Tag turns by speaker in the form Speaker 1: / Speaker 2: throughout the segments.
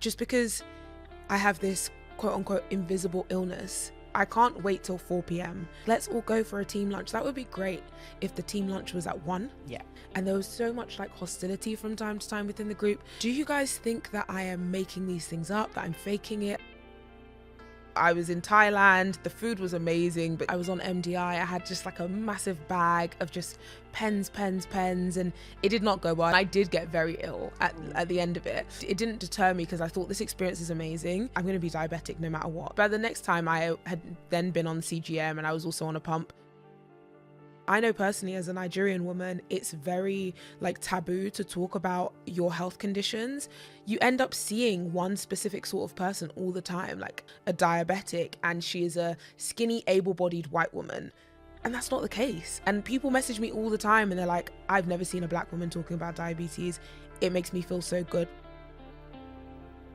Speaker 1: just because I have this quote unquote invisible illness, I can't wait till 4 p.m. Let's all go for a team lunch. That would be great if the team lunch was at 1.
Speaker 2: Yeah.
Speaker 1: And there was so much like hostility from time to time within the group. Do you guys think that I am making these things up, that I'm faking it? I was in Thailand, the food was amazing, but I was on MDI. I had just like a massive bag of just pens, and it did not go well. I did get very ill at the end of it. It didn't deter me because I thought this experience is amazing. I'm going to be diabetic no matter what. But the next time I had then been on CGM and I was also on a pump. I know personally as a Nigerian woman, it's very like taboo to talk about your health conditions. You end up seeing one specific sort of person all the time, like a diabetic, and she is a skinny, able-bodied white woman. And that's not the case. And people message me all the time and they're like, I've never seen a black woman talking about diabetes. It makes me feel so good.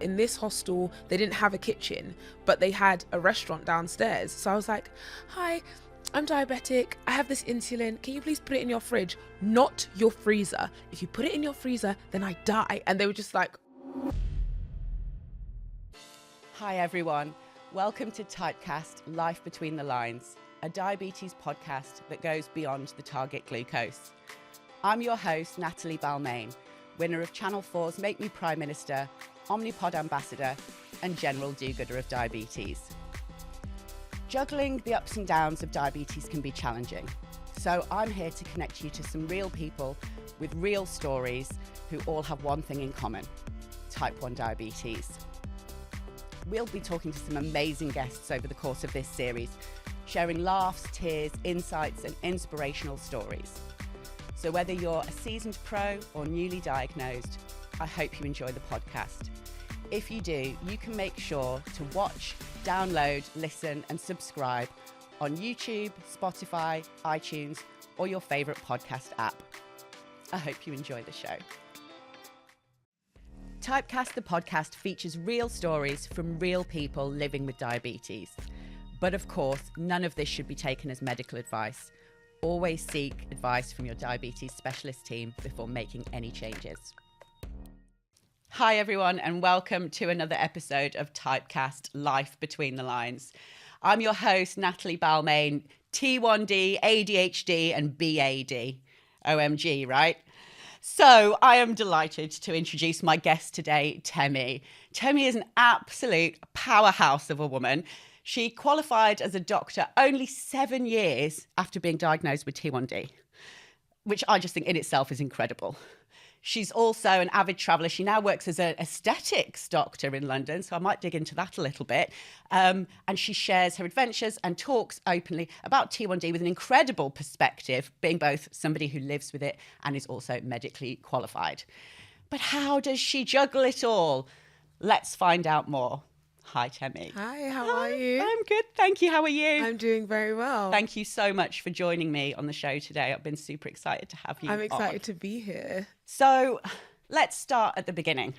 Speaker 1: In this hostel, they didn't have a kitchen, but they had a restaurant downstairs. So I was like, hi, I'm diabetic, I have this insulin, can you please put it in your fridge? Not your freezer. If you put it in your freezer, then I die. And they were just like...
Speaker 2: Hi everyone, welcome to TypeCast, Life Between the Lines, a diabetes podcast that goes beyond the target glucose. I'm your host, Natalie Balmain, winner of Channel 4's Make Me Prime Minister, Omnipod Ambassador, and General Do-Gooder of Diabetes. Juggling the ups and downs of diabetes can be challenging, so I'm here to connect you to some real people with real stories who all have one thing in common: type 1 diabetes. We'll be talking to some amazing guests over the course of this series, sharing laughs, tears, insights, and inspirational stories. So whether you're a seasoned pro or newly diagnosed, I hope you enjoy the podcast. If you do, you can make sure to watch, download, listen, and subscribe on YouTube, Spotify, iTunes, or your favorite podcast app. I hope you enjoy the show. TypeCast, the podcast, features real stories from real people living with diabetes. But of course, none of this should be taken as medical advice. Always seek advice from your diabetes specialist team before making any changes. Hi everyone, and welcome to another episode of TypeCast, Life Between the Lines. I'm your host, Natalie Balmain, T1D, ADHD, and BAD. OMG, right? So I am delighted to introduce my guest today, Temi. Temi is an absolute powerhouse of a woman. She qualified as a doctor only 7 years after being diagnosed with T1D, which I just think in itself is incredible. She's also an avid traveller. She now works as an aesthetics doctor in London, so I might dig into that a little bit. And she shares her adventures and talks openly about T1D with an incredible perspective, being both somebody who lives with it and is also medically qualified. But how does she juggle it all? Let's find out more. Hi, Temi.
Speaker 1: Hi, how are you?
Speaker 2: I'm good, thank you. How are you?
Speaker 1: I'm doing very well.
Speaker 2: Thank you so much for joining me on the show today. I've been super excited to have you
Speaker 1: I'm excited
Speaker 2: on.
Speaker 1: to be here.
Speaker 2: So let's start at the beginning.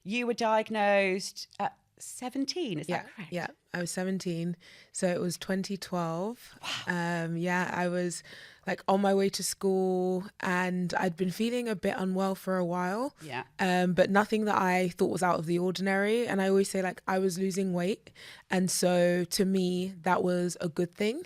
Speaker 2: You were diagnosed at 17, is that correct?
Speaker 1: Yeah, I was 17. So it was 2012.
Speaker 2: Wow.
Speaker 1: I was like on my way to school and I'd been feeling a bit unwell for a while.
Speaker 2: Yeah.
Speaker 1: But nothing that I thought was out of the ordinary. And I always say like I was losing weight. And so to me, that was a good thing.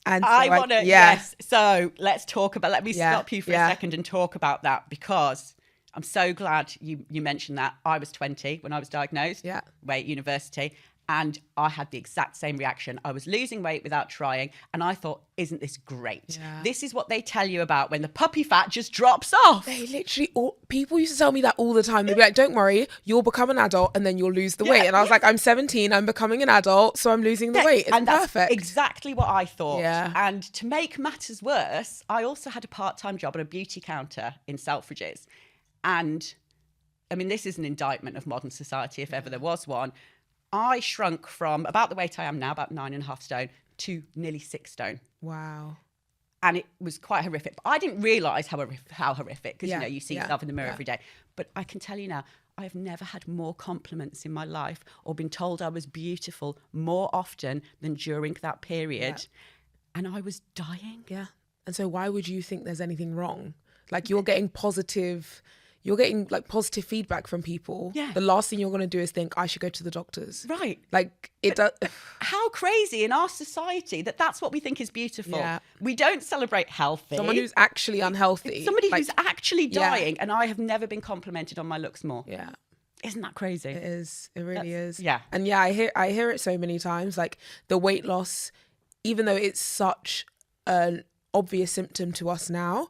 Speaker 1: And so
Speaker 2: I want to, yes. So let's talk about, let me stop you for a second and talk about that, because I'm so glad you mentioned that. I was 20 when I was diagnosed, at university, and I had the exact same reaction. I was losing weight without trying, and I thought, isn't this great?
Speaker 1: Yeah.
Speaker 2: This is what they tell you about when the puppy fat just drops off.
Speaker 1: They literally, people used to tell me that all the time. They'd be like, don't worry, you'll become an adult and then you'll lose the weight. And I was like, I'm 17, I'm becoming an adult, so I'm losing the weight. It's
Speaker 2: and
Speaker 1: perfect.
Speaker 2: That's exactly what I thought.
Speaker 1: Yeah.
Speaker 2: And to make matters worse, I also had a part-time job at a beauty counter in Selfridges. And I mean, this is an indictment of modern society, if ever there was one. I shrunk from about the weight I am now, about 9.5 stone, to nearly 6 stone.
Speaker 1: Wow.
Speaker 2: And it was quite horrific. But I didn't realise how horrific, because, you see yourself in the mirror every day. But I can tell you now, I have never had more compliments in my life or been told I was beautiful more often than during that period. Yeah. And I was dying.
Speaker 1: Yeah. And so why would you think there's anything wrong? Like you're getting positive you're getting like positive feedback from people, the last thing you're going to do is think, I should go to the doctors.
Speaker 2: Right.
Speaker 1: Like it does.
Speaker 2: How crazy in our society that's what we think is beautiful.
Speaker 1: Yeah.
Speaker 2: We don't celebrate healthy.
Speaker 1: Someone who's actually unhealthy.
Speaker 2: Somebody
Speaker 1: like,
Speaker 2: who's actually dying. And I have never been complimented on my looks more.
Speaker 1: Yeah.
Speaker 2: Isn't that crazy?
Speaker 1: It is. It really is.
Speaker 2: Yeah.
Speaker 1: And yeah, I hear it so many times. Like the weight loss, even though it's such an obvious symptom to us now,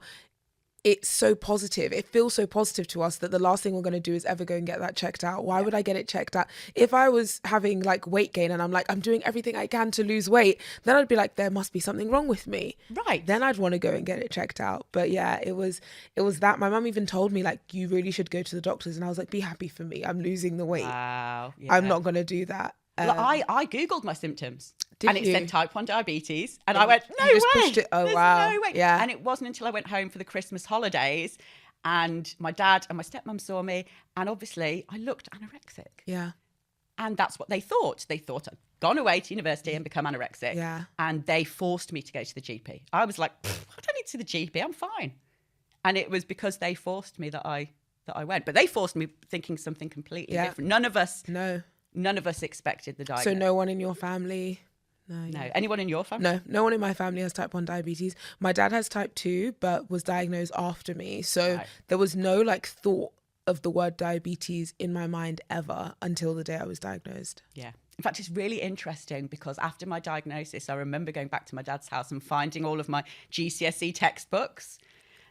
Speaker 1: it's so positive. It feels so positive to us that the last thing we're going to do is ever go and get that checked out. Why would I get it checked out? If I was having like weight gain and I'm like, I'm doing everything I can to lose weight, then I'd be like, there must be something wrong with me.
Speaker 2: Right.
Speaker 1: Then I'd want to go and get it checked out. But yeah, it was that. My mum even told me like, you really should go to the doctors. And I was like, be happy for me. I'm losing the weight.
Speaker 2: Wow. Yeah.
Speaker 1: I'm not going to do that.
Speaker 2: Well, I Googled my symptoms.
Speaker 1: Did
Speaker 2: and it
Speaker 1: you?
Speaker 2: said type 1 diabetes. And I went, no
Speaker 1: You just
Speaker 2: way.
Speaker 1: pushed it. Oh,
Speaker 2: There's
Speaker 1: wow.
Speaker 2: no way.
Speaker 1: Yeah.
Speaker 2: And it wasn't until I went home for the Christmas holidays and my dad and my stepmom saw me. And obviously I looked anorexic.
Speaker 1: Yeah.
Speaker 2: And that's what they thought. They thought I'd gone away to university and become anorexic.
Speaker 1: Yeah.
Speaker 2: And they forced me to go to the GP. I was like, I don't need to see the GP. I'm fine. And it was because they forced me that I went. But they forced me thinking something completely different. None of us expected the diagnosis.
Speaker 1: So no one in your family?
Speaker 2: No. Anyone in your family?
Speaker 1: No one in my family has type 1 diabetes. My dad has type 2, but was diagnosed after me. So there was no like thought of the word diabetes in my mind ever until the day I was diagnosed.
Speaker 2: Yeah. In fact, it's really interesting because after my diagnosis, I remember going back to my dad's house and finding all of my GCSE textbooks.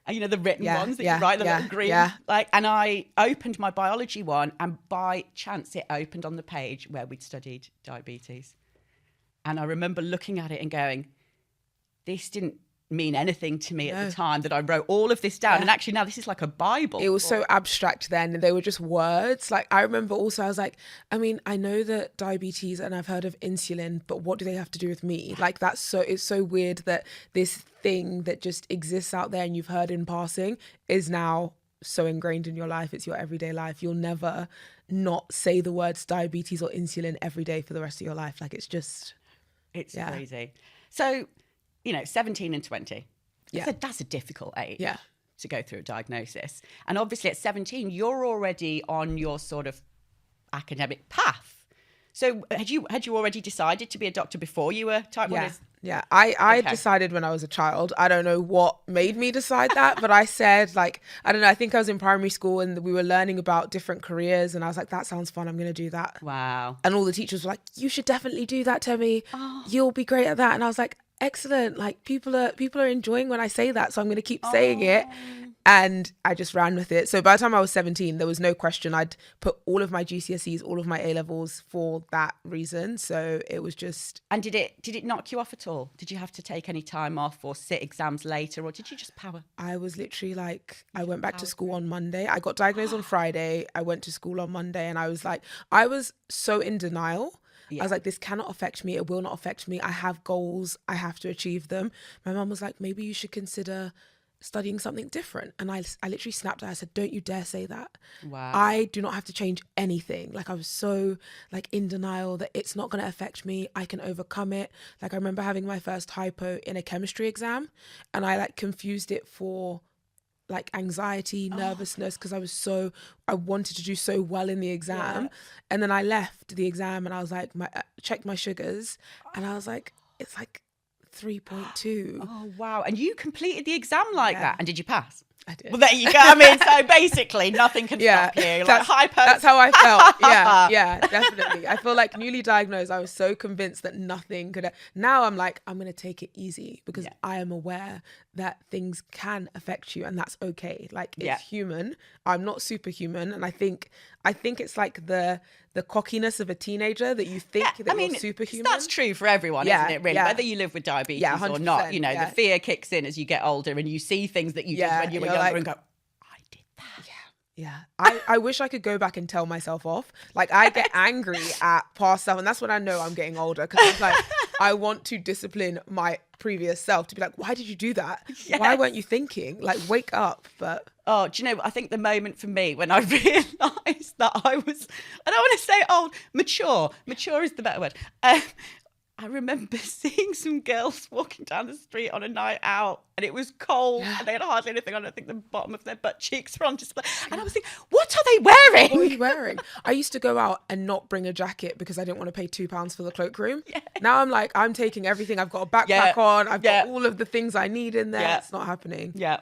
Speaker 2: You know, the written ones that you write, the little green. Yeah. And I opened my biology one and by chance it opened on the page where we'd studied diabetes. And I remember looking at it and going, this didn't mean anything to me at the time that I wrote all of this down. Yeah. And actually now this is like a Bible.
Speaker 1: It was so abstract then. They were just words. Like I remember also I was like, I mean, I know that diabetes and I've heard of insulin, but what do they have to do with me? Like it's so weird that this thing that just exists out there and you've heard in passing is now so ingrained in your life. It's your everyday life. You'll never not say the words diabetes or insulin every day for the rest of your life. Like it's just...
Speaker 2: It's crazy. So, 17 and 20.
Speaker 1: Yeah.
Speaker 2: That's a difficult age
Speaker 1: to
Speaker 2: go through a diagnosis. And obviously at 17, you're already on your sort of academic path. So had you already decided to be a doctor before you were type 1?
Speaker 1: Yeah, I decided when I was a child. I don't know what made me decide that, but I said, like, I don't know, I think I was in primary school and we were learning about different careers and I was like, that sounds fun, I'm going to do that.
Speaker 2: Wow.
Speaker 1: And all the teachers were like, you should definitely do that, Temi. You'll be great at that. And I was like, excellent. Like people are enjoying when I say that, so I'm going to keep saying it. And I just ran with it. So by the time I was 17, there was no question. I'd put all of my GCSEs, all of my A-levels for that reason. So it was just...
Speaker 2: And did it knock you off at all? Did you have to take any time off or sit exams later, or did you just power?
Speaker 1: I was literally like, I went back to school on Monday. I got diagnosed on Friday. I went to school on Monday and I was like, I was so in denial. Yeah. I was like, this cannot affect me. It will not affect me. I have goals. I have to achieve them. My mum was like, maybe you should consider studying something different. And I literally snapped at her. I said, don't you dare say that.
Speaker 2: Wow.
Speaker 1: I do not have to change anything. Like I was so like in denial that it's not going to affect me. I can overcome it. Like I remember having my first hypo in a chemistry exam and I like confused it for like anxiety, nervousness, because I wanted to do so well in the exam. Yeah. And then I left the exam and I was like, checked my sugars and I was like, it's like 3.2.
Speaker 2: Oh, wow. And you completed the exam like that. And did you pass?
Speaker 1: I did.
Speaker 2: Well, there you go. I mean, so basically nothing can stop you. Like
Speaker 1: that's how I felt. Yeah, definitely. I feel like newly diagnosed, I was so convinced that nothing could... Now I'm like, I'm going to take it easy because I am aware that things can affect you and that's okay. Like it's human. I'm not superhuman. And I think it's like the cockiness of a teenager that you think that you're superhuman.
Speaker 2: That's true for everyone, isn't it, really? Whether you live with diabetes or not, the fear kicks in as you get older and you see things that you did when you were younger and go, I did that.
Speaker 1: Yeah. I wish I could go back and tell myself off. Like I get angry at past stuff and that's when I know I'm getting older because I'm like, I want to discipline my previous self to be like, why did you do that? Yes. Why weren't you thinking? Like, wake up. But
Speaker 2: oh, do you know, I think the moment for me when I realised that I was, I don't want to say old, mature is the better word. I remember seeing some girls walking down the street on a night out, and it was cold, and they had hardly anything on. I think the bottom of their butt cheeks were on display. And I was thinking, what are they wearing?
Speaker 1: What are you wearing? I used to go out and not bring a jacket because I didn't want to pay £2 for the cloakroom.
Speaker 2: Yeah.
Speaker 1: Now I'm like, I'm taking everything. I've got a backpack on. I've got all of the things I need in there. It's not happening.
Speaker 2: Yeah.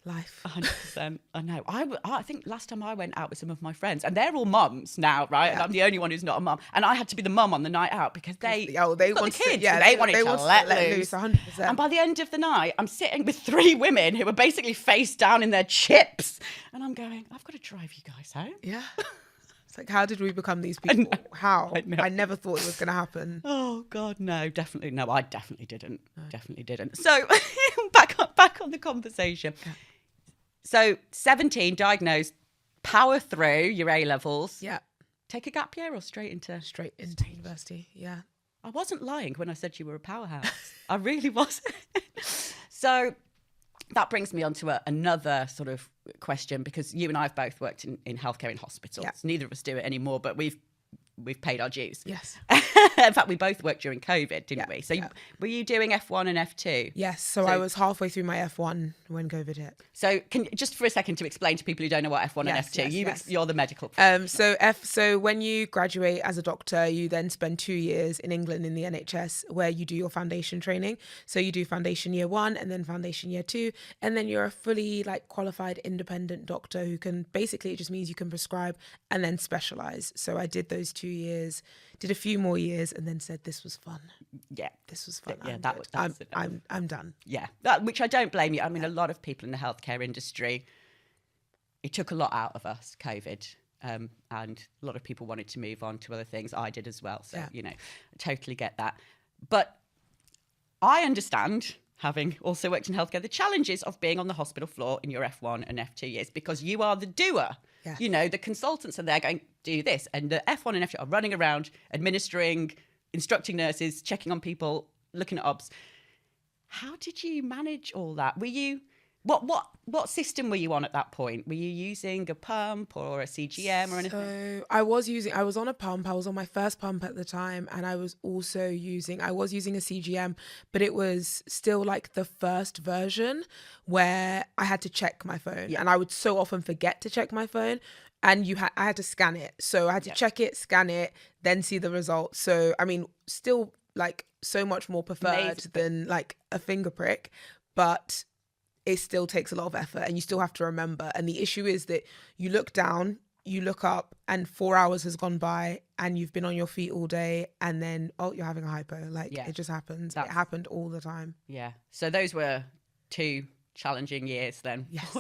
Speaker 1: Life.
Speaker 2: 100%. I know. I think last time I went out with some of my friends, and they're all mums now, right? And I'm the only one who's not a mum. And I had to be the mum on the night out because they
Speaker 1: wanted
Speaker 2: the kids, they wanted to let loose.
Speaker 1: 100%.
Speaker 2: And by the end of the night, I'm sitting with 3 women who were basically face down in their chips. And I'm going, I've got to drive you guys home.
Speaker 1: Yeah. It's like, how did we become these people? How? I never thought it was going to happen.
Speaker 2: Oh, God, no, definitely. No, I definitely didn't. No. Definitely didn't. So back on the conversation. Yeah. So 17, diagnosed, power through your A-levels.
Speaker 1: Yeah.
Speaker 2: Take a gap year or straight into
Speaker 1: university. Yeah.
Speaker 2: I wasn't lying when I said you were a powerhouse. I really wasn't. So that brings me on to another sort of question, because you and I have both worked in healthcare in hospitals. Yeah. Neither of us do it anymore, but we've paid our dues.
Speaker 1: Yes.
Speaker 2: In fact, we both worked during COVID, didn't we? So were you doing F1 and F2?
Speaker 1: Yes. So I was halfway through my F1 when COVID hit.
Speaker 2: So just for a second to explain to people who don't know what F1 and F2, you're the medical.
Speaker 1: So when you graduate as a doctor, you then spend 2 years in England in the NHS where you do your foundation training. So you do foundation year 1 and then foundation year 2. And then you're a fully qualified independent doctor who can, basically it just means you can prescribe and then specialize. So I did those 2 years, did a few more years, and then said this was fun.
Speaker 2: Yeah,
Speaker 1: this was fun.
Speaker 2: Yeah,
Speaker 1: I'm done.
Speaker 2: Yeah, which I don't blame you. I mean, a lot of people in the healthcare industry, it took a lot out of us, COVID, and a lot of people wanted to move on to other things. I did as well. So I totally get that. But I understand, having also worked in healthcare, the challenges of being on the hospital floor in your F1 and F2 years, because you are the doer. Yeah. You know, the consultants are there going, do this. And the F1 and F2 are running around, administering, instructing nurses, checking on people, looking at obs. How did you manage all that? Were you, what system were you on at that point? Were you using a pump or a CGM or anything?
Speaker 1: So I was on a pump. I was on my first pump at the time. And I was using a CGM, but it was still the first version where I had to check my phone. Yeah. And I would so often forget to check my phone. And I had to scan it. So I had to check it, scan it, then see the results. So, I mean, still so much more preferred than a finger prick, but it still takes a lot of effort and you still have to remember. And the issue is that you look down, you look up, and 4 hours has gone by and you've been on your feet all day, and then, you're having a hypo. It just happens. It happened all the time. Yeah.
Speaker 2: So those were 2 challenging years then.
Speaker 1: Yes.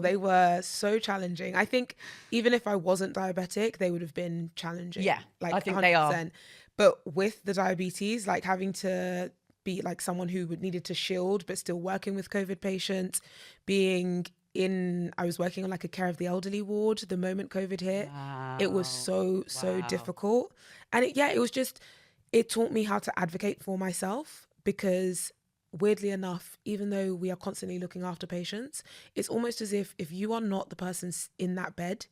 Speaker 1: They were so challenging. I think even if I wasn't diabetic, they would have been challenging.
Speaker 2: Yeah, I think 100%. They are.
Speaker 1: But with the diabetes, having to be someone who needed to shield but still working with COVID patients, I was working on a care of the elderly ward the moment COVID hit. Wow. It was so difficult. And it taught me how to advocate for myself, because weirdly enough, even though we are constantly looking after patients, it's almost as if you are not the person in that bed,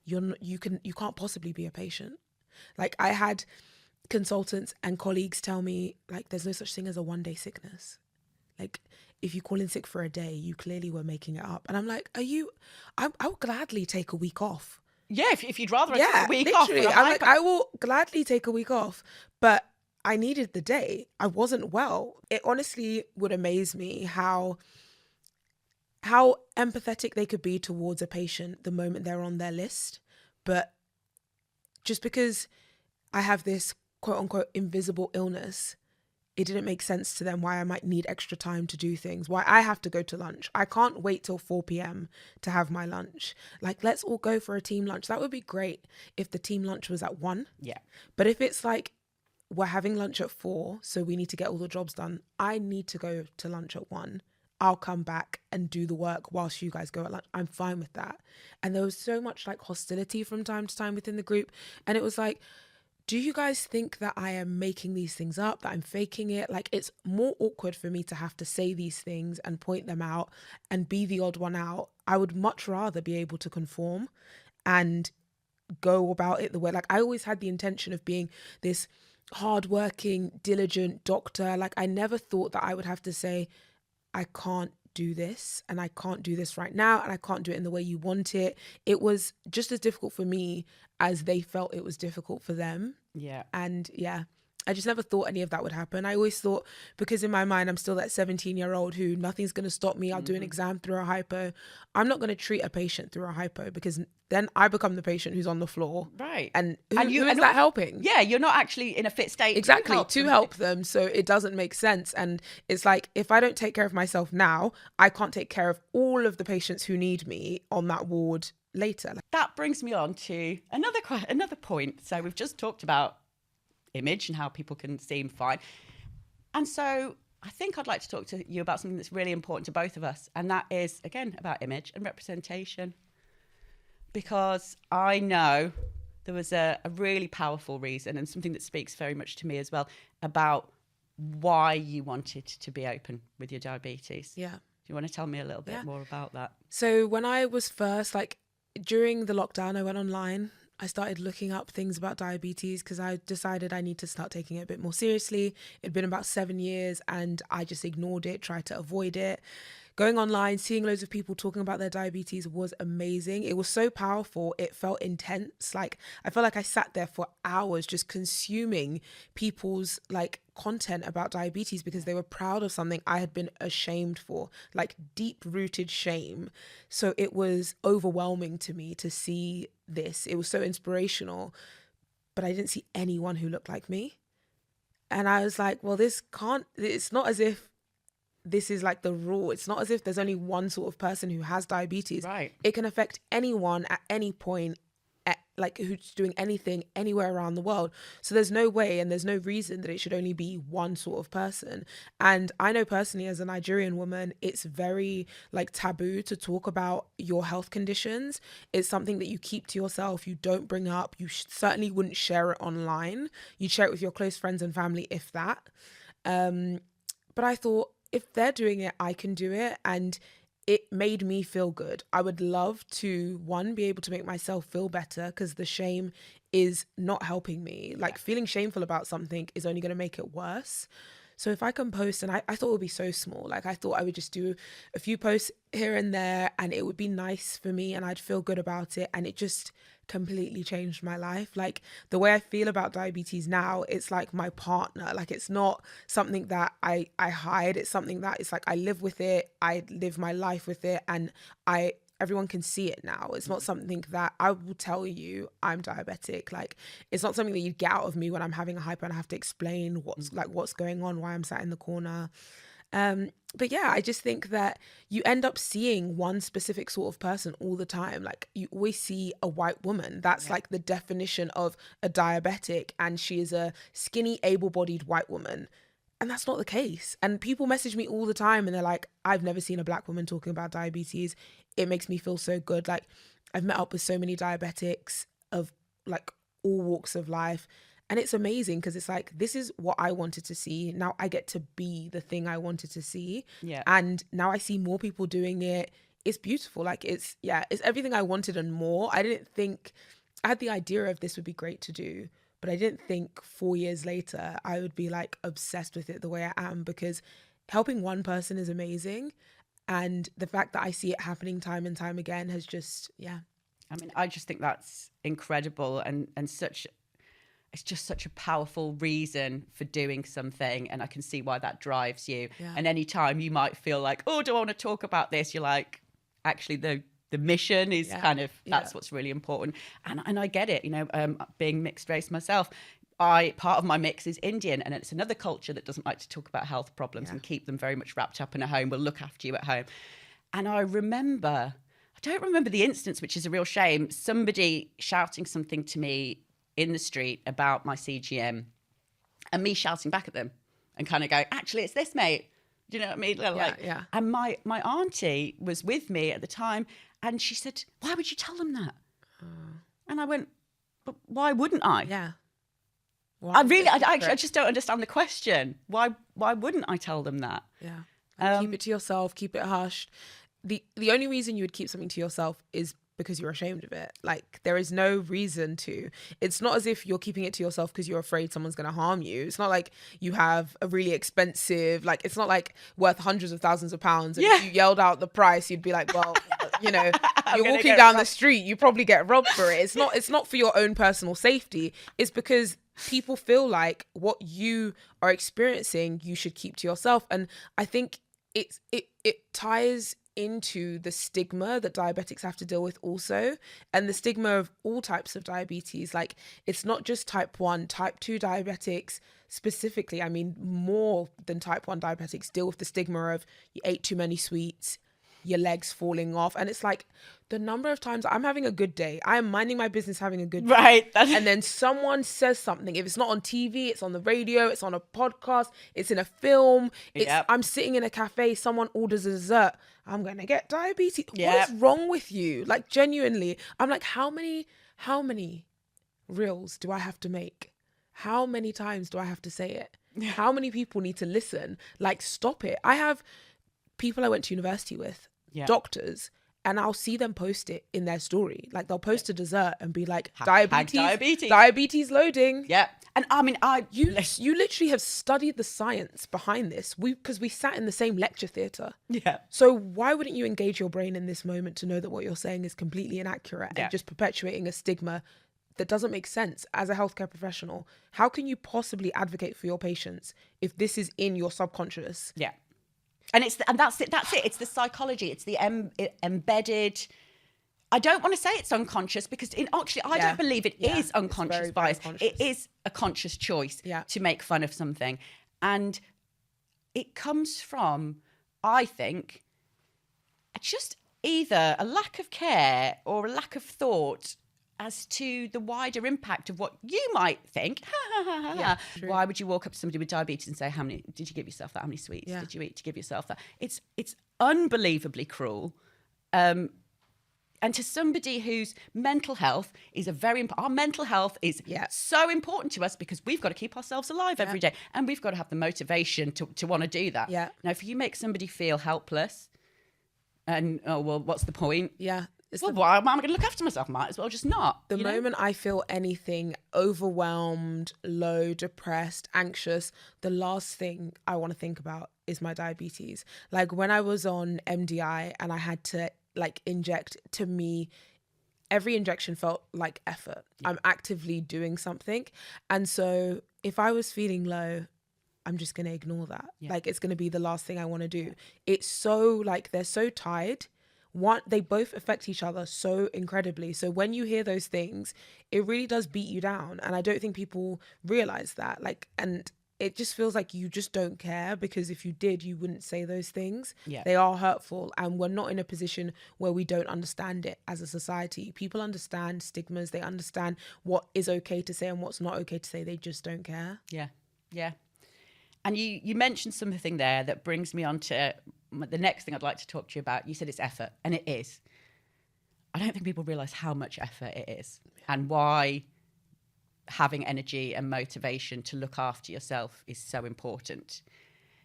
Speaker 1: you can't possibly be a patient. I had consultants and colleagues tell me there's no such thing as a one-day sickness. If you call in sick for a day, you clearly were making it up. And I'm like, I will gladly take a week off.
Speaker 2: Yeah, if you'd rather take a week off.
Speaker 1: I will gladly take a week off, but I needed the day. I wasn't well. It honestly would amaze me how empathetic they could be towards a patient the moment they're on their list. But just because I have this quote unquote invisible illness, it didn't make sense to them why I might need extra time to do things, why I have to go to lunch. I can't wait till 4 p.m. to have my lunch. Let's all go for a team lunch. That would be great if the team lunch was at 1.
Speaker 2: Yeah.
Speaker 1: But if it's we're having lunch at 4, so we need to get all the jobs done, I need to go to lunch at 1. I'll come back and do the work whilst you guys go at lunch. I'm fine with that. And there was so much hostility from time to time within the group. And it was do you guys think that I am making these things up, that I'm faking it? It's more awkward for me to have to say these things and point them out and be the odd one out. I would much rather be able to conform and go about it the way, I always had the intention of being this hardworking, diligent doctor. Like, I never thought that I would have to say, I can't do this, and I can't do this right now, and I can't do it in the way you want it. It was just as difficult for me as they felt it was difficult for them.
Speaker 2: Yeah.
Speaker 1: And yeah, I just never thought any of that would happen. I always thought, because in my mind, I'm still that 17-year-old who nothing's going to stop me. I'll do an exam through a hypo. I'm not going to treat a patient through a hypo, because then I become the patient who's on the floor.
Speaker 2: Right.
Speaker 1: And who is that helping?
Speaker 2: Yeah, you're not actually in a fit state
Speaker 1: Exactly, to help them. So it doesn't make sense. And it's like, if I don't take care of myself now, I can't take care of all of the patients who need me on that ward later.
Speaker 2: That brings me on to another point. So we've just talked about image and how people can seem fine. And so I think I'd like to talk to you about something that's really important to both of us. And that is, again, about image and representation. Because I know there was a really powerful reason, and something that speaks very much to me as well, about why you wanted to be open with your diabetes.
Speaker 1: Yeah.
Speaker 2: Do you want to tell me a little bit more about that?
Speaker 1: So when I was first, like during the lockdown, I went online. I started looking up things about diabetes because I decided I need to start taking it a bit more seriously. It'd been about 7 years and I just ignored it, tried to avoid it. Going online, seeing loads of people talking about their diabetes was amazing. It was so powerful. It felt intense. Like, I felt like I sat there for hours just consuming people's like content about diabetes because they were proud of something I had been ashamed for, like deep rooted shame. So it was overwhelming to me to see this. It was so inspirational, but I didn't see anyone who looked like me. And I was like, well, it's not as if this is like the rule. It's not as if there's only one sort of person who has diabetes.
Speaker 2: Right.
Speaker 1: It can affect anyone at any point, like who's doing anything anywhere around the world. So there's no way and there's no reason that it should only be one sort of person. And I know personally, as a Nigerian woman, it's very like taboo to talk about your health conditions. It's something that you keep to yourself. You don't bring up. You certainly wouldn't share it online. You'd share it with your close friends and family, if that. But I thought, if they're doing it, I can do it. And it made me feel good. I would love to, one, be able to make myself feel better, because the shame is not helping me. Like, feeling shameful about something is only going to make it worse. So if I can post, and I thought it would be so small, like I thought I would just do a few posts here and there and it would be nice for me and I'd feel good about it. And it just completely changed my life. Like, the way I feel about diabetes now, it's like my partner. Like, it's not something that I hide. It's something that it's like I live with it. I live my life with it, and everyone can see it now. It's not something that I will tell you I'm diabetic. Like, it's not something that you get out of me when I'm having a hypo and I have to explain what's going on, why I'm sat in the corner. But yeah, I just think that you end up seeing one specific sort of person all the time. Like, you always see a white woman. That's like the definition of a diabetic, and she is a skinny, able-bodied white woman. And that's not the case. And people message me all the time and they're like, I've never seen a black woman talking about diabetes. It makes me feel so good. Like, I've met up with so many diabetics of like all walks of life. And it's amazing because it's like, this is what I wanted to see. Now I get to be the thing I wanted to see.
Speaker 2: Yeah.
Speaker 1: And now I see more people doing it. It's beautiful. Like, it's everything I wanted and more. I had the idea of this would be great to do, but I didn't think 4 years later I would be like obsessed with it the way I am, because helping one person is amazing. And the fact that I see it happening time and time again has just,
Speaker 2: I mean, I just think that's incredible and it's just such a powerful reason for doing something. And I can see why that drives you. Yeah. And anytime you might feel like, oh, do I want to talk about this? You're like, actually, the mission is that's what's really important. And I get it, being mixed race myself. Part of my mix is Indian, and it's another culture that doesn't like to talk about health problems and keep them very much wrapped up in a home. We'll look after you at home. And I don't remember the instance, which is a real shame, somebody shouting something to me in the street about my CGM and me shouting back at them and kind of going, actually, it's this, mate. Do you know what I mean?
Speaker 1: Yeah.
Speaker 2: And my auntie was with me at the time and she said, why would you tell them that? And I went, but why wouldn't I?
Speaker 1: Yeah.
Speaker 2: I just don't understand the question. Why wouldn't I tell them that?
Speaker 1: Yeah. Keep it to yourself, keep it hushed. The only reason you would keep something to yourself is because you're ashamed of it. Like, there is no reason to. It's not as if you're keeping it to yourself because you're afraid someone's going to harm you. It's not like you have a really expensive, like, it's not like worth hundreds of thousands of pounds. And if you yelled out the price, you'd be like, well, you know, you're walking down the street, you probably get robbed for it. It's not for your own personal safety. It's because people feel like what you are experiencing, you should keep to yourself. And I think it ties into the stigma that diabetics have to deal with also, and the stigma of all types of diabetes. Like, it's not just type 1, type 2 diabetics specifically, I mean, more than type 1 diabetics deal with the stigma of you ate too many sweets, your legs falling off. And it's like, the number of times I'm having a good day, I am minding my business, having a good day,
Speaker 2: Right.
Speaker 1: and then someone says something. If it's not on TV, it's on the radio, it's on a podcast, it's in a film, I'm sitting in a cafe, someone orders a dessert, I'm gonna get diabetes. What is wrong with you? Like, genuinely, I'm like, how many reels do I have to make? How many times do I have to say it? How many people need to listen? Like, stop it. I have people I went to university with, doctors, and I'll see them post it in their story. Like, they'll post a dessert and be like, diabetes loading.
Speaker 2: Yeah. And I mean,
Speaker 1: you literally have studied the science behind this. Because we sat in the same lecture theatre.
Speaker 2: Yeah.
Speaker 1: So why wouldn't you engage your brain in this moment to know that what you're saying is completely inaccurate and just perpetuating a stigma that doesn't make sense as a healthcare professional? How can you possibly advocate for your patients if this is in your subconscious?
Speaker 2: Yeah. And that's it. It's the psychology. It's the embedded. I don't want to say it's unconscious, because I don't believe it is unconscious bias. It is a conscious choice to make fun of something. And it comes from, I think, just either a lack of care or a lack of thought as to the wider impact of what you might think. Why would you walk up to somebody with diabetes and say, "How many did you give yourself that? How many sweets did you eat to give yourself that?" It's unbelievably cruel. And to somebody whose mental health is our mental health is so important to us, because we've got to keep ourselves alive every day, and we've got to have the motivation to want to do that.
Speaker 1: Yeah.
Speaker 2: Now, if you make somebody feel helpless, and what's the point?
Speaker 1: Yeah.
Speaker 2: Why am I going to look after myself? Might as well just not.
Speaker 1: The moment I feel anything overwhelmed, low, depressed, anxious, the last thing I want to think about is my diabetes. Like, when I was on MDI and I had to inject, to me, every injection felt like effort. I'm actively doing something. And so if I was feeling low, I'm just going to ignore that. Like, it's going to be the last thing I want to do. It's so, they're so tied. They both affect each other so incredibly. So when you hear those things, it really does beat you down. And I don't think people realize that. And it just feels like you just don't care, because if you did, you wouldn't say those things. They are hurtful, and we're not in a position where we don't understand it as a society. People understand stigmas. They understand what is okay to say and what's not okay to say. They just don't care.
Speaker 2: Yeah. And you mentioned something there that brings me on to the next thing I'd like to talk to you about. You said it's effort, and it is. I don't think people realise how much effort it is, and why having energy and motivation to look after yourself is so important.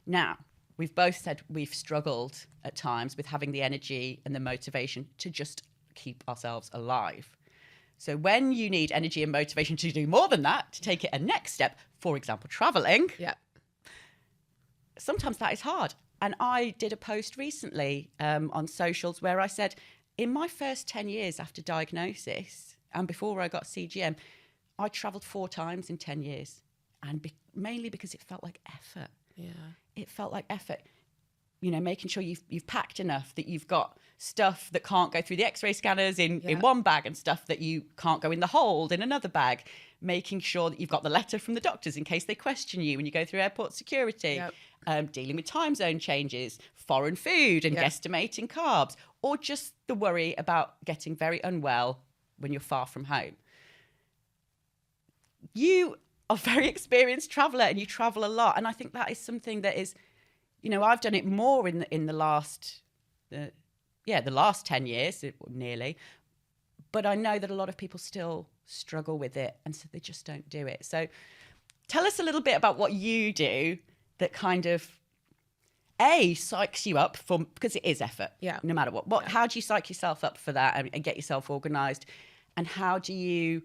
Speaker 2: Now, we've both said we've struggled at times with having the energy and the motivation to just keep ourselves alive. So when you need energy and motivation to do more than that, to take it a next step, for example, travelling, sometimes that is hard. And I did a post recently on socials where I said, in my first 10 years after diagnosis and before I got CGM, I travelled 4 times in 10 years. And mainly because it felt like effort. It felt like effort. You know, making sure you've packed enough, that you've got stuff that can't go through the x-ray scanners in one bag, and stuff that you can't go in the hold in another bag. Making sure that you've got the letter from the doctors in case they question you when you go through airport security. Dealing with time zone changes, foreign food and guesstimating carbs, or just the worry about getting very unwell when you're far from home. You are a very experienced traveller, and you travel a lot. And I think that is something that is, you know, I've done it more in the last 10 years, nearly. But I know that a lot of people still struggle with it, and so they just don't do it. So tell us a little bit about what you do that kind of psychs you up because it is effort.
Speaker 1: Yeah.
Speaker 2: No matter what. How do you psych yourself up for that and get yourself organised? And how do you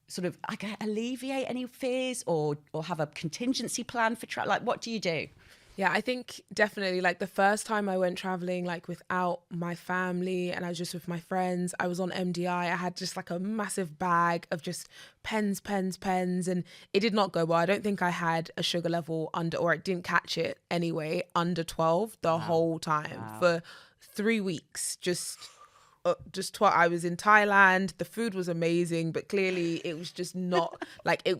Speaker 2: sort of alleviate any fears or have a contingency plan for travel? Like, what do you do?
Speaker 1: Yeah, I think definitely like the first time I went traveling, like without my family and I was just with my friends, I was on MDI. I had just like a massive bag of just pens, and it did not go well. I don't think I had a sugar level or I didn't catch it anyway, under 12 the whole time for 3 weeks. I was in Thailand. The food was amazing, but clearly it was just not like it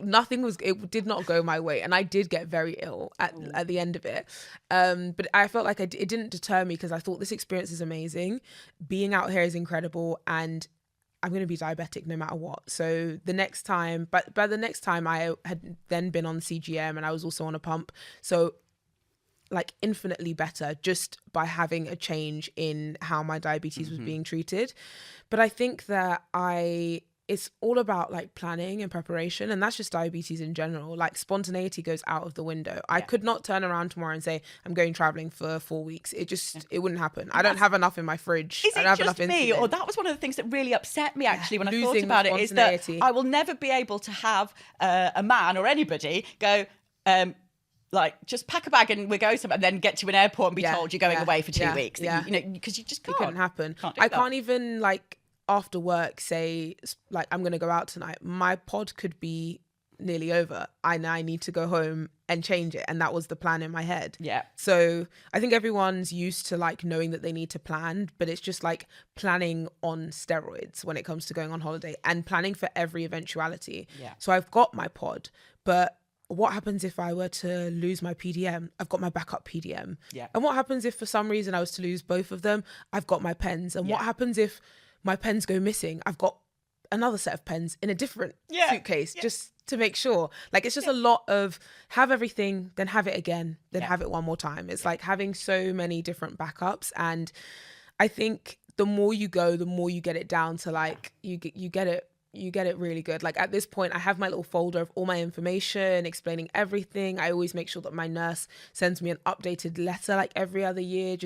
Speaker 1: did not go my way. And I did get very ill at the end of it. But I felt like it didn't deter me because I thought this experience is amazing. Being out here is incredible. And I'm going to be diabetic no matter what. So the next time, but by the next time I had then been on CGM and I was also on a pump. So like infinitely better just by having a change in how my diabetes was being treated. But I think that it's all about like planning and preparation, and that's just diabetes in general. Like spontaneity goes out of the window. I could not turn around tomorrow and say I'm going traveling for 4 weeks. It wouldn't happen. I don't have enough in my fridge.
Speaker 2: Is
Speaker 1: I don't
Speaker 2: it
Speaker 1: have
Speaker 2: just
Speaker 1: enough
Speaker 2: me,
Speaker 1: insulin.
Speaker 2: or that was one of the things that really upset me actually when I thought
Speaker 1: Losing
Speaker 2: about it, is that
Speaker 1: spontaneity.
Speaker 2: I will never be able to have a man or anybody go like just pack a bag and we go somewhere, and then get to an airport and be told you're going away for 2 weeks. That you know, because you just can't.
Speaker 1: It couldn't happen.
Speaker 2: I
Speaker 1: can't even like after work say like I'm gonna go out tonight. My pod could be nearly over. I need to go home and change it, and that was the plan in my head.
Speaker 2: Yeah.
Speaker 1: So I think everyone's used to like knowing that they need to plan, but it's just like planning on steroids when it comes to going on holiday and planning for every eventuality.
Speaker 2: Yeah.
Speaker 1: So I've got my pod, but what happens if I were to lose my PDM? I've got my backup PDM.
Speaker 2: Yeah.
Speaker 1: And what happens if for some reason I was to lose both of them? I've got my pens. And what happens if my pens go missing? I've got another set of pens in a different suitcase just to make sure. Like it's just a lot of have everything, then have it again, then have it one more time. It's like having so many different backups. And I think the more you go, the more you get it down to like you get it really good. Like at this point, I have my little folder of all my information, explaining everything. I always make sure that my nurse sends me an updated letter like every other year,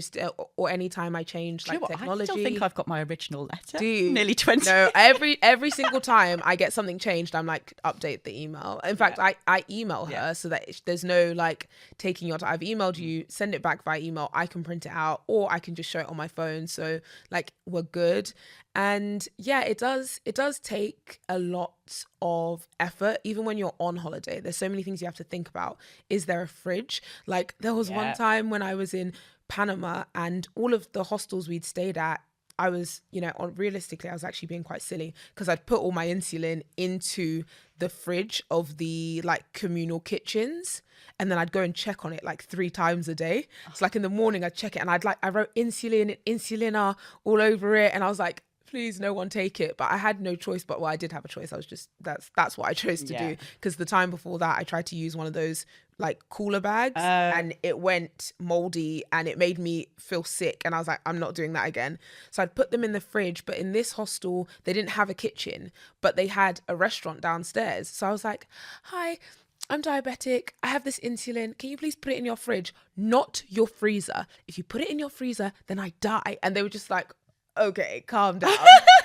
Speaker 1: or anytime I change like technology.
Speaker 2: I still think I've got my original letter.
Speaker 1: Do you?
Speaker 2: Nearly 20.
Speaker 1: No, every single time I get something changed, I'm like, update the email. In fact, I email her so that there's no like taking your time. I've emailed you, send it back via email. I can print it out or I can just show it on my phone. So like we're good. And yeah, it does take a lot of effort, even when you're on holiday. There's so many things you have to think about. Is there a fridge? Like there was one time when I was in Panama and all of the hostels we'd stayed at, I was, realistically, I was actually being quite silly because I'd put all my insulin into the fridge of the like communal kitchens. And then I'd go and check on it like 3 times a day. So like in the morning I'd check it and I wrote insulin and insulina all over it. And I was like, please no one take it. But I had no choice. But I did have a choice. I was just, that's what I chose to do. Because the time before that I tried to use one of those like cooler bags and it went moldy and it made me feel sick. And I was like, I'm not doing that again. So I'd put them in the fridge. But in this hostel, they didn't have a kitchen, but they had a restaurant downstairs. So I was like, hi, I'm diabetic. I have this insulin. Can you please put it in your fridge, not your freezer? If you put it in your freezer, then I die. And they were just like, okay, calm down.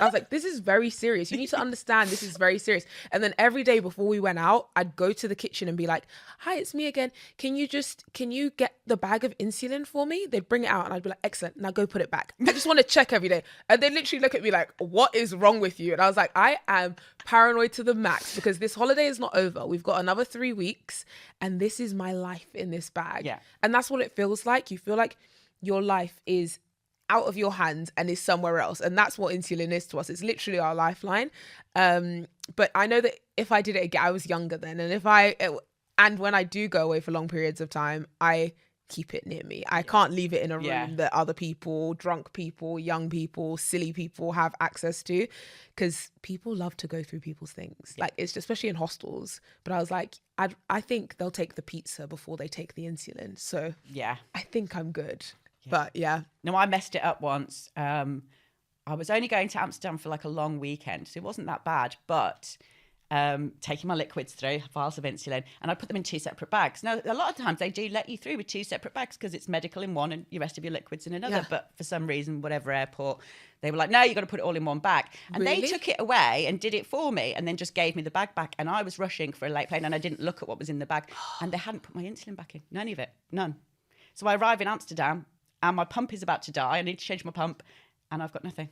Speaker 1: I was like, this is very serious. You need to understand this is very serious. And then every day before we went out, I'd go to the kitchen and be like, hi, it's me again. Can you get the bag of insulin for me? They'd bring it out and I'd be like, excellent. Now go put it back. I just want to check every day. And they literally look at me like, what is wrong with you? And I was like, I am paranoid to the max because this holiday is not over. We've got another 3 weeks and this is my life in this bag. Yeah. And that's what it feels like. You feel like your life is out of your hands and is somewhere else. And that's what insulin is to us. It's literally our lifeline. But I know that if I did it again, I was younger then. And when I do go away for long periods of time, I keep it near me. I can't leave it in a room that other people, drunk people, young people, silly people have access to, because people love to go through people's things. Like it's especially in hostels. But I was like, I think they'll take the pizza before they take the insulin. So yeah, I think I'm good. But yeah.
Speaker 2: No, I messed it up once. I was only going to Amsterdam for like a long weekend, so it wasn't that bad. But taking my liquids through, vials of insulin, and I put them in 2 separate bags. Now, a lot of times they do let you through with 2 separate bags because it's medical in one and the rest of your liquids in another.
Speaker 1: Yeah.
Speaker 2: But for some reason, whatever airport, they were like, no, you've got to put it all in one bag. And
Speaker 1: Really?
Speaker 2: they took it away and did it for me and then just gave me the bag back. And I was rushing for a late plane and I didn't look at what was in the bag. And they hadn't put my insulin back in. None of it. None. So I arrive in Amsterdam and my pump is about to die. I need to change my pump and I've got nothing.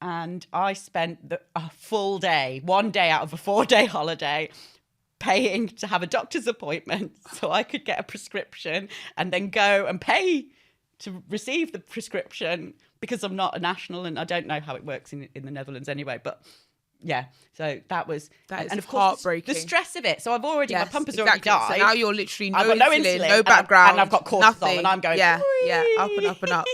Speaker 2: And I spent a full day, 1 day out of a 4-day holiday, paying to have a doctor's appointment so I could get a prescription and then go and pay to receive the prescription because I'm not a national and I don't know how it works in the Netherlands anyway. But yeah, so that is
Speaker 1: and
Speaker 2: of course
Speaker 1: heartbreaking.
Speaker 2: The stress of it. So I've already, my pump has already
Speaker 1: exactly.
Speaker 2: died.
Speaker 1: So now you're literally
Speaker 2: I've got no insulin,
Speaker 1: no background,
Speaker 2: and I've got cortisol,
Speaker 1: nothing.
Speaker 2: and I'm going,
Speaker 1: yeah,
Speaker 2: whee!
Speaker 1: yeah, up and up and up.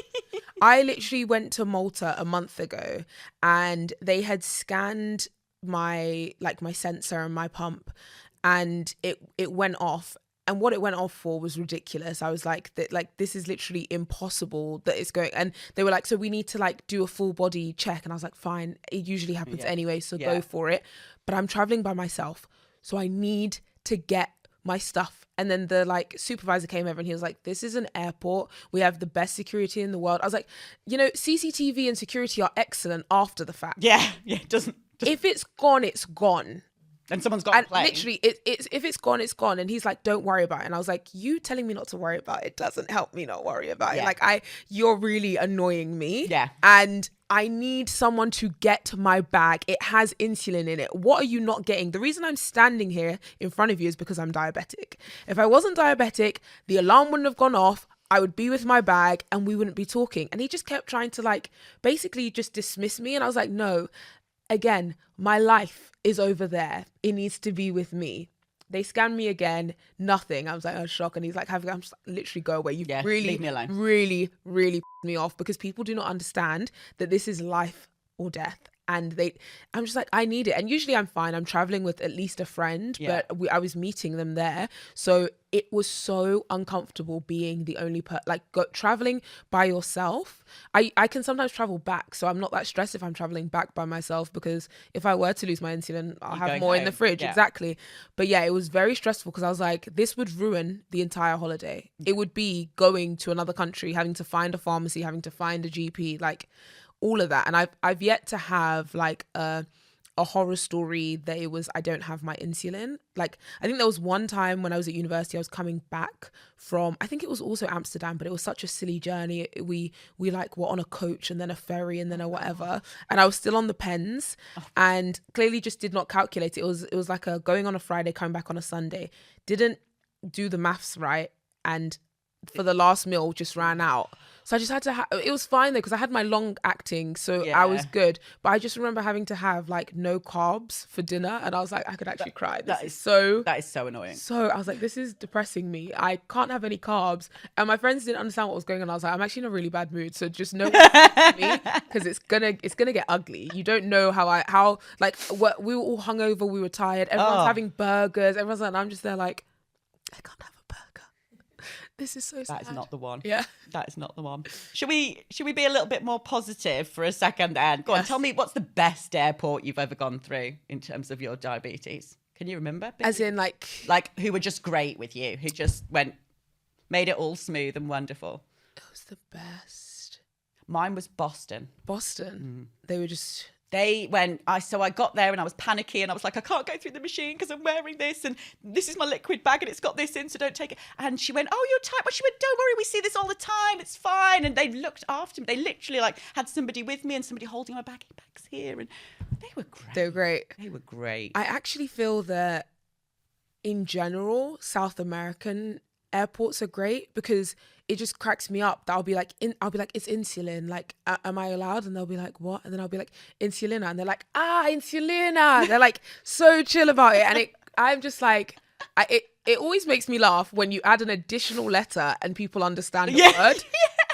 Speaker 1: I literally went to Malta a month ago, and they had scanned my sensor and my pump, and it went off. And what it went off for was ridiculous. I was like, this is literally impossible that it's going. And they were like, so we need to like do a full body check. And I was like, fine, it usually happens anyway, so go for it. But I'm traveling by myself, so I need to get my stuff. And then the like supervisor came over and he was like, this is an airport. We have the best security in the world. I was like, CCTV and security are excellent after the fact.
Speaker 2: Yeah, it doesn't.
Speaker 1: If it's gone, it's gone.
Speaker 2: And someone's got a plane.
Speaker 1: Literally, it's if it's gone, it's gone. And he's like, don't worry about it. And I was like, you telling me not to worry about it doesn't help me not worry about it. Like you're really annoying me.
Speaker 2: Yeah.
Speaker 1: And I need someone to get my bag. It has insulin in it. What are you not getting? The reason I'm standing here in front of you is because I'm diabetic. If I wasn't diabetic, the alarm wouldn't have gone off. I would be with my bag and we wouldn't be talking. And he just kept trying to like basically just dismiss me. And I was like, no. Again, my life is over there. It needs to be with me. They scanned me again, nothing. I was like, oh, shock. And he's like, I'm just like, literally go away. You really,
Speaker 2: leave me alone.
Speaker 1: really, really pissed me off because people do not understand that this is life or death. And I'm just like, I need it. And usually I'm fine. I'm traveling with at least a friend, but I was meeting them there. So it was so uncomfortable being the only traveling by yourself. I can sometimes travel back. So I'm not that stressed if I'm traveling back by myself, because if I were to lose my insulin, I'll have more in the fridge. Yeah. Exactly. But yeah, it was very stressful because I was like, this would ruin the entire holiday. It would be going to another country, having to find a pharmacy, having to find a GP, like all of that. And I've yet to have like a horror story that it was I don't have my insulin. Like I think there was one time when I was at university, I was coming back from, I think it was also Amsterdam, but it was such a silly journey. We like were on a coach and then a ferry and then a whatever, and I was still on the pens and clearly just did not calculate it. It was like a going on a Friday, coming back on a Sunday, didn't do the maths right, and for the last meal just ran out. So I just had to it was fine though because I had my long acting, so I was good. But I just remember having to have like no carbs for dinner, and I was like, I could actually cry. That is so
Speaker 2: annoying.
Speaker 1: So I was like, this is depressing me. I can't have any carbs. And my friends didn't understand what was going on. I was like, I'm actually in a really bad mood, so just know what me, because it's gonna get ugly. You don't know we were all hungover, we were tired, everyone's having burgers, everyone's like, and I'm just there like, I can't have a burger. This is so sad.
Speaker 2: That is not the one.
Speaker 1: Yeah.
Speaker 2: That is not the one. Should we be a little bit more positive for a second then? Go on, tell me, what's the best airport you've ever gone through in terms of your diabetes? Can you remember?
Speaker 1: As in like
Speaker 2: who were just great with you, who just made it all smooth and wonderful?
Speaker 1: It was the best.
Speaker 2: Mine was Boston.
Speaker 1: They were just...
Speaker 2: I got there and I was panicky and I was like, I can't go through the machine because I'm wearing this and this is my liquid bag and it's got this in, so don't take it. And she went, oh, you're tight. Well, she went, don't worry, we see this all the time. It's fine. And they looked after me. They literally had somebody with me and somebody holding my baggy bags here. And they were great.
Speaker 1: I actually feel that in general, South American airports are great because it just cracks me up that I'll be like, it's insulin. Like, am I allowed? And they'll be like, what? And then I'll be like, insulina. And they're like, insulina. They're like so chill about it. And I'm just like, it always makes me laugh when you add an additional letter and people understand the word.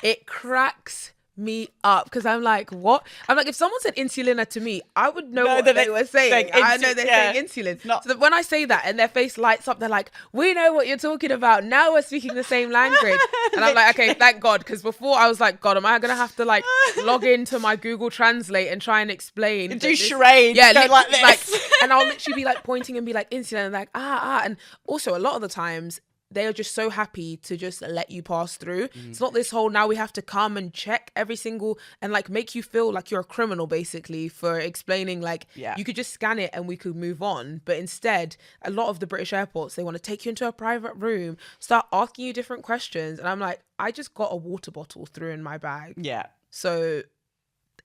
Speaker 1: It cracks me up because I'm like, what? I'm like, if someone said insulina to me, I would know what they were saying. I know they're saying insulin. So that when I say that and their face lights up, they're like, we know what you're talking about. Now we're speaking the same language. And I'm like, okay, thank God. Because before I was like, God, am I going to have to like log into my Google Translate and try and explain?
Speaker 2: Do charades.
Speaker 1: Yeah,
Speaker 2: like this.
Speaker 1: Like, and I'll literally be like pointing and be like insulin and like, And also a lot of the times, they are just so happy to just let you pass through. It's not this whole now we have to come and check every single and like make you feel like you're a criminal basically for explaining like you could just scan it and we could move on. But instead, a lot of the British airports, they want to take you into a private room, start asking you different questions. And I'm like, I just got a water bottle through in my bag.
Speaker 2: Yeah.
Speaker 1: So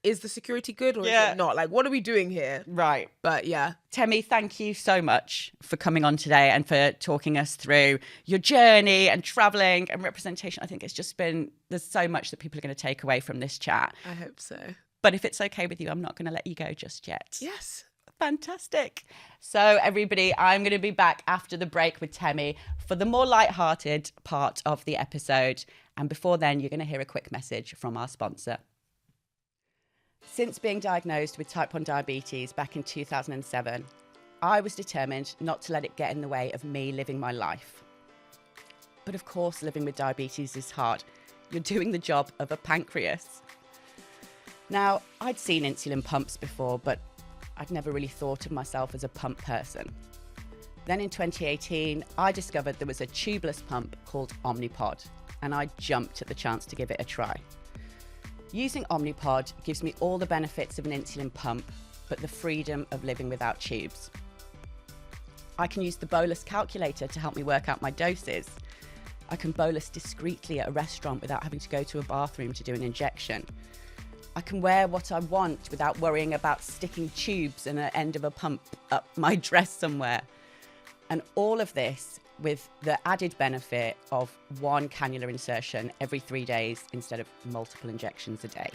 Speaker 1: is the security good or is it not? Like, what are we doing here?
Speaker 2: Right.
Speaker 1: But yeah.
Speaker 2: Temi, thank you so much for coming on today and for talking us through your journey and traveling and representation. I think it's just been, there's so much that people are going to take away from this chat.
Speaker 1: I hope so.
Speaker 2: But if it's okay with you, I'm not going to let you go just yet.
Speaker 1: Yes.
Speaker 2: Fantastic. So everybody, I'm going to be back after the break with Temi for the more lighthearted part of the episode. And before then, you're going to hear a quick message from our sponsor. Since being diagnosed with type 1 diabetes back in 2007, I was determined not to let it get in the way of me living my life. But of course, living with diabetes is hard. You're doing the job of a pancreas. Now, I'd seen insulin pumps before, but I'd never really thought of myself as a pump person. Then in 2018, I discovered there was a tubeless pump called Omnipod, and I jumped at the chance to give it a try. Using Omnipod gives me all the benefits of an insulin pump, but the freedom of living without tubes. I can use the bolus calculator to help me work out my doses. I can bolus discreetly at a restaurant without having to go to a bathroom to do an injection. I can wear what I want without worrying about sticking tubes and an end of a pump up my dress somewhere. And all of this with the added benefit of one cannula insertion every 3 days instead of multiple injections a day.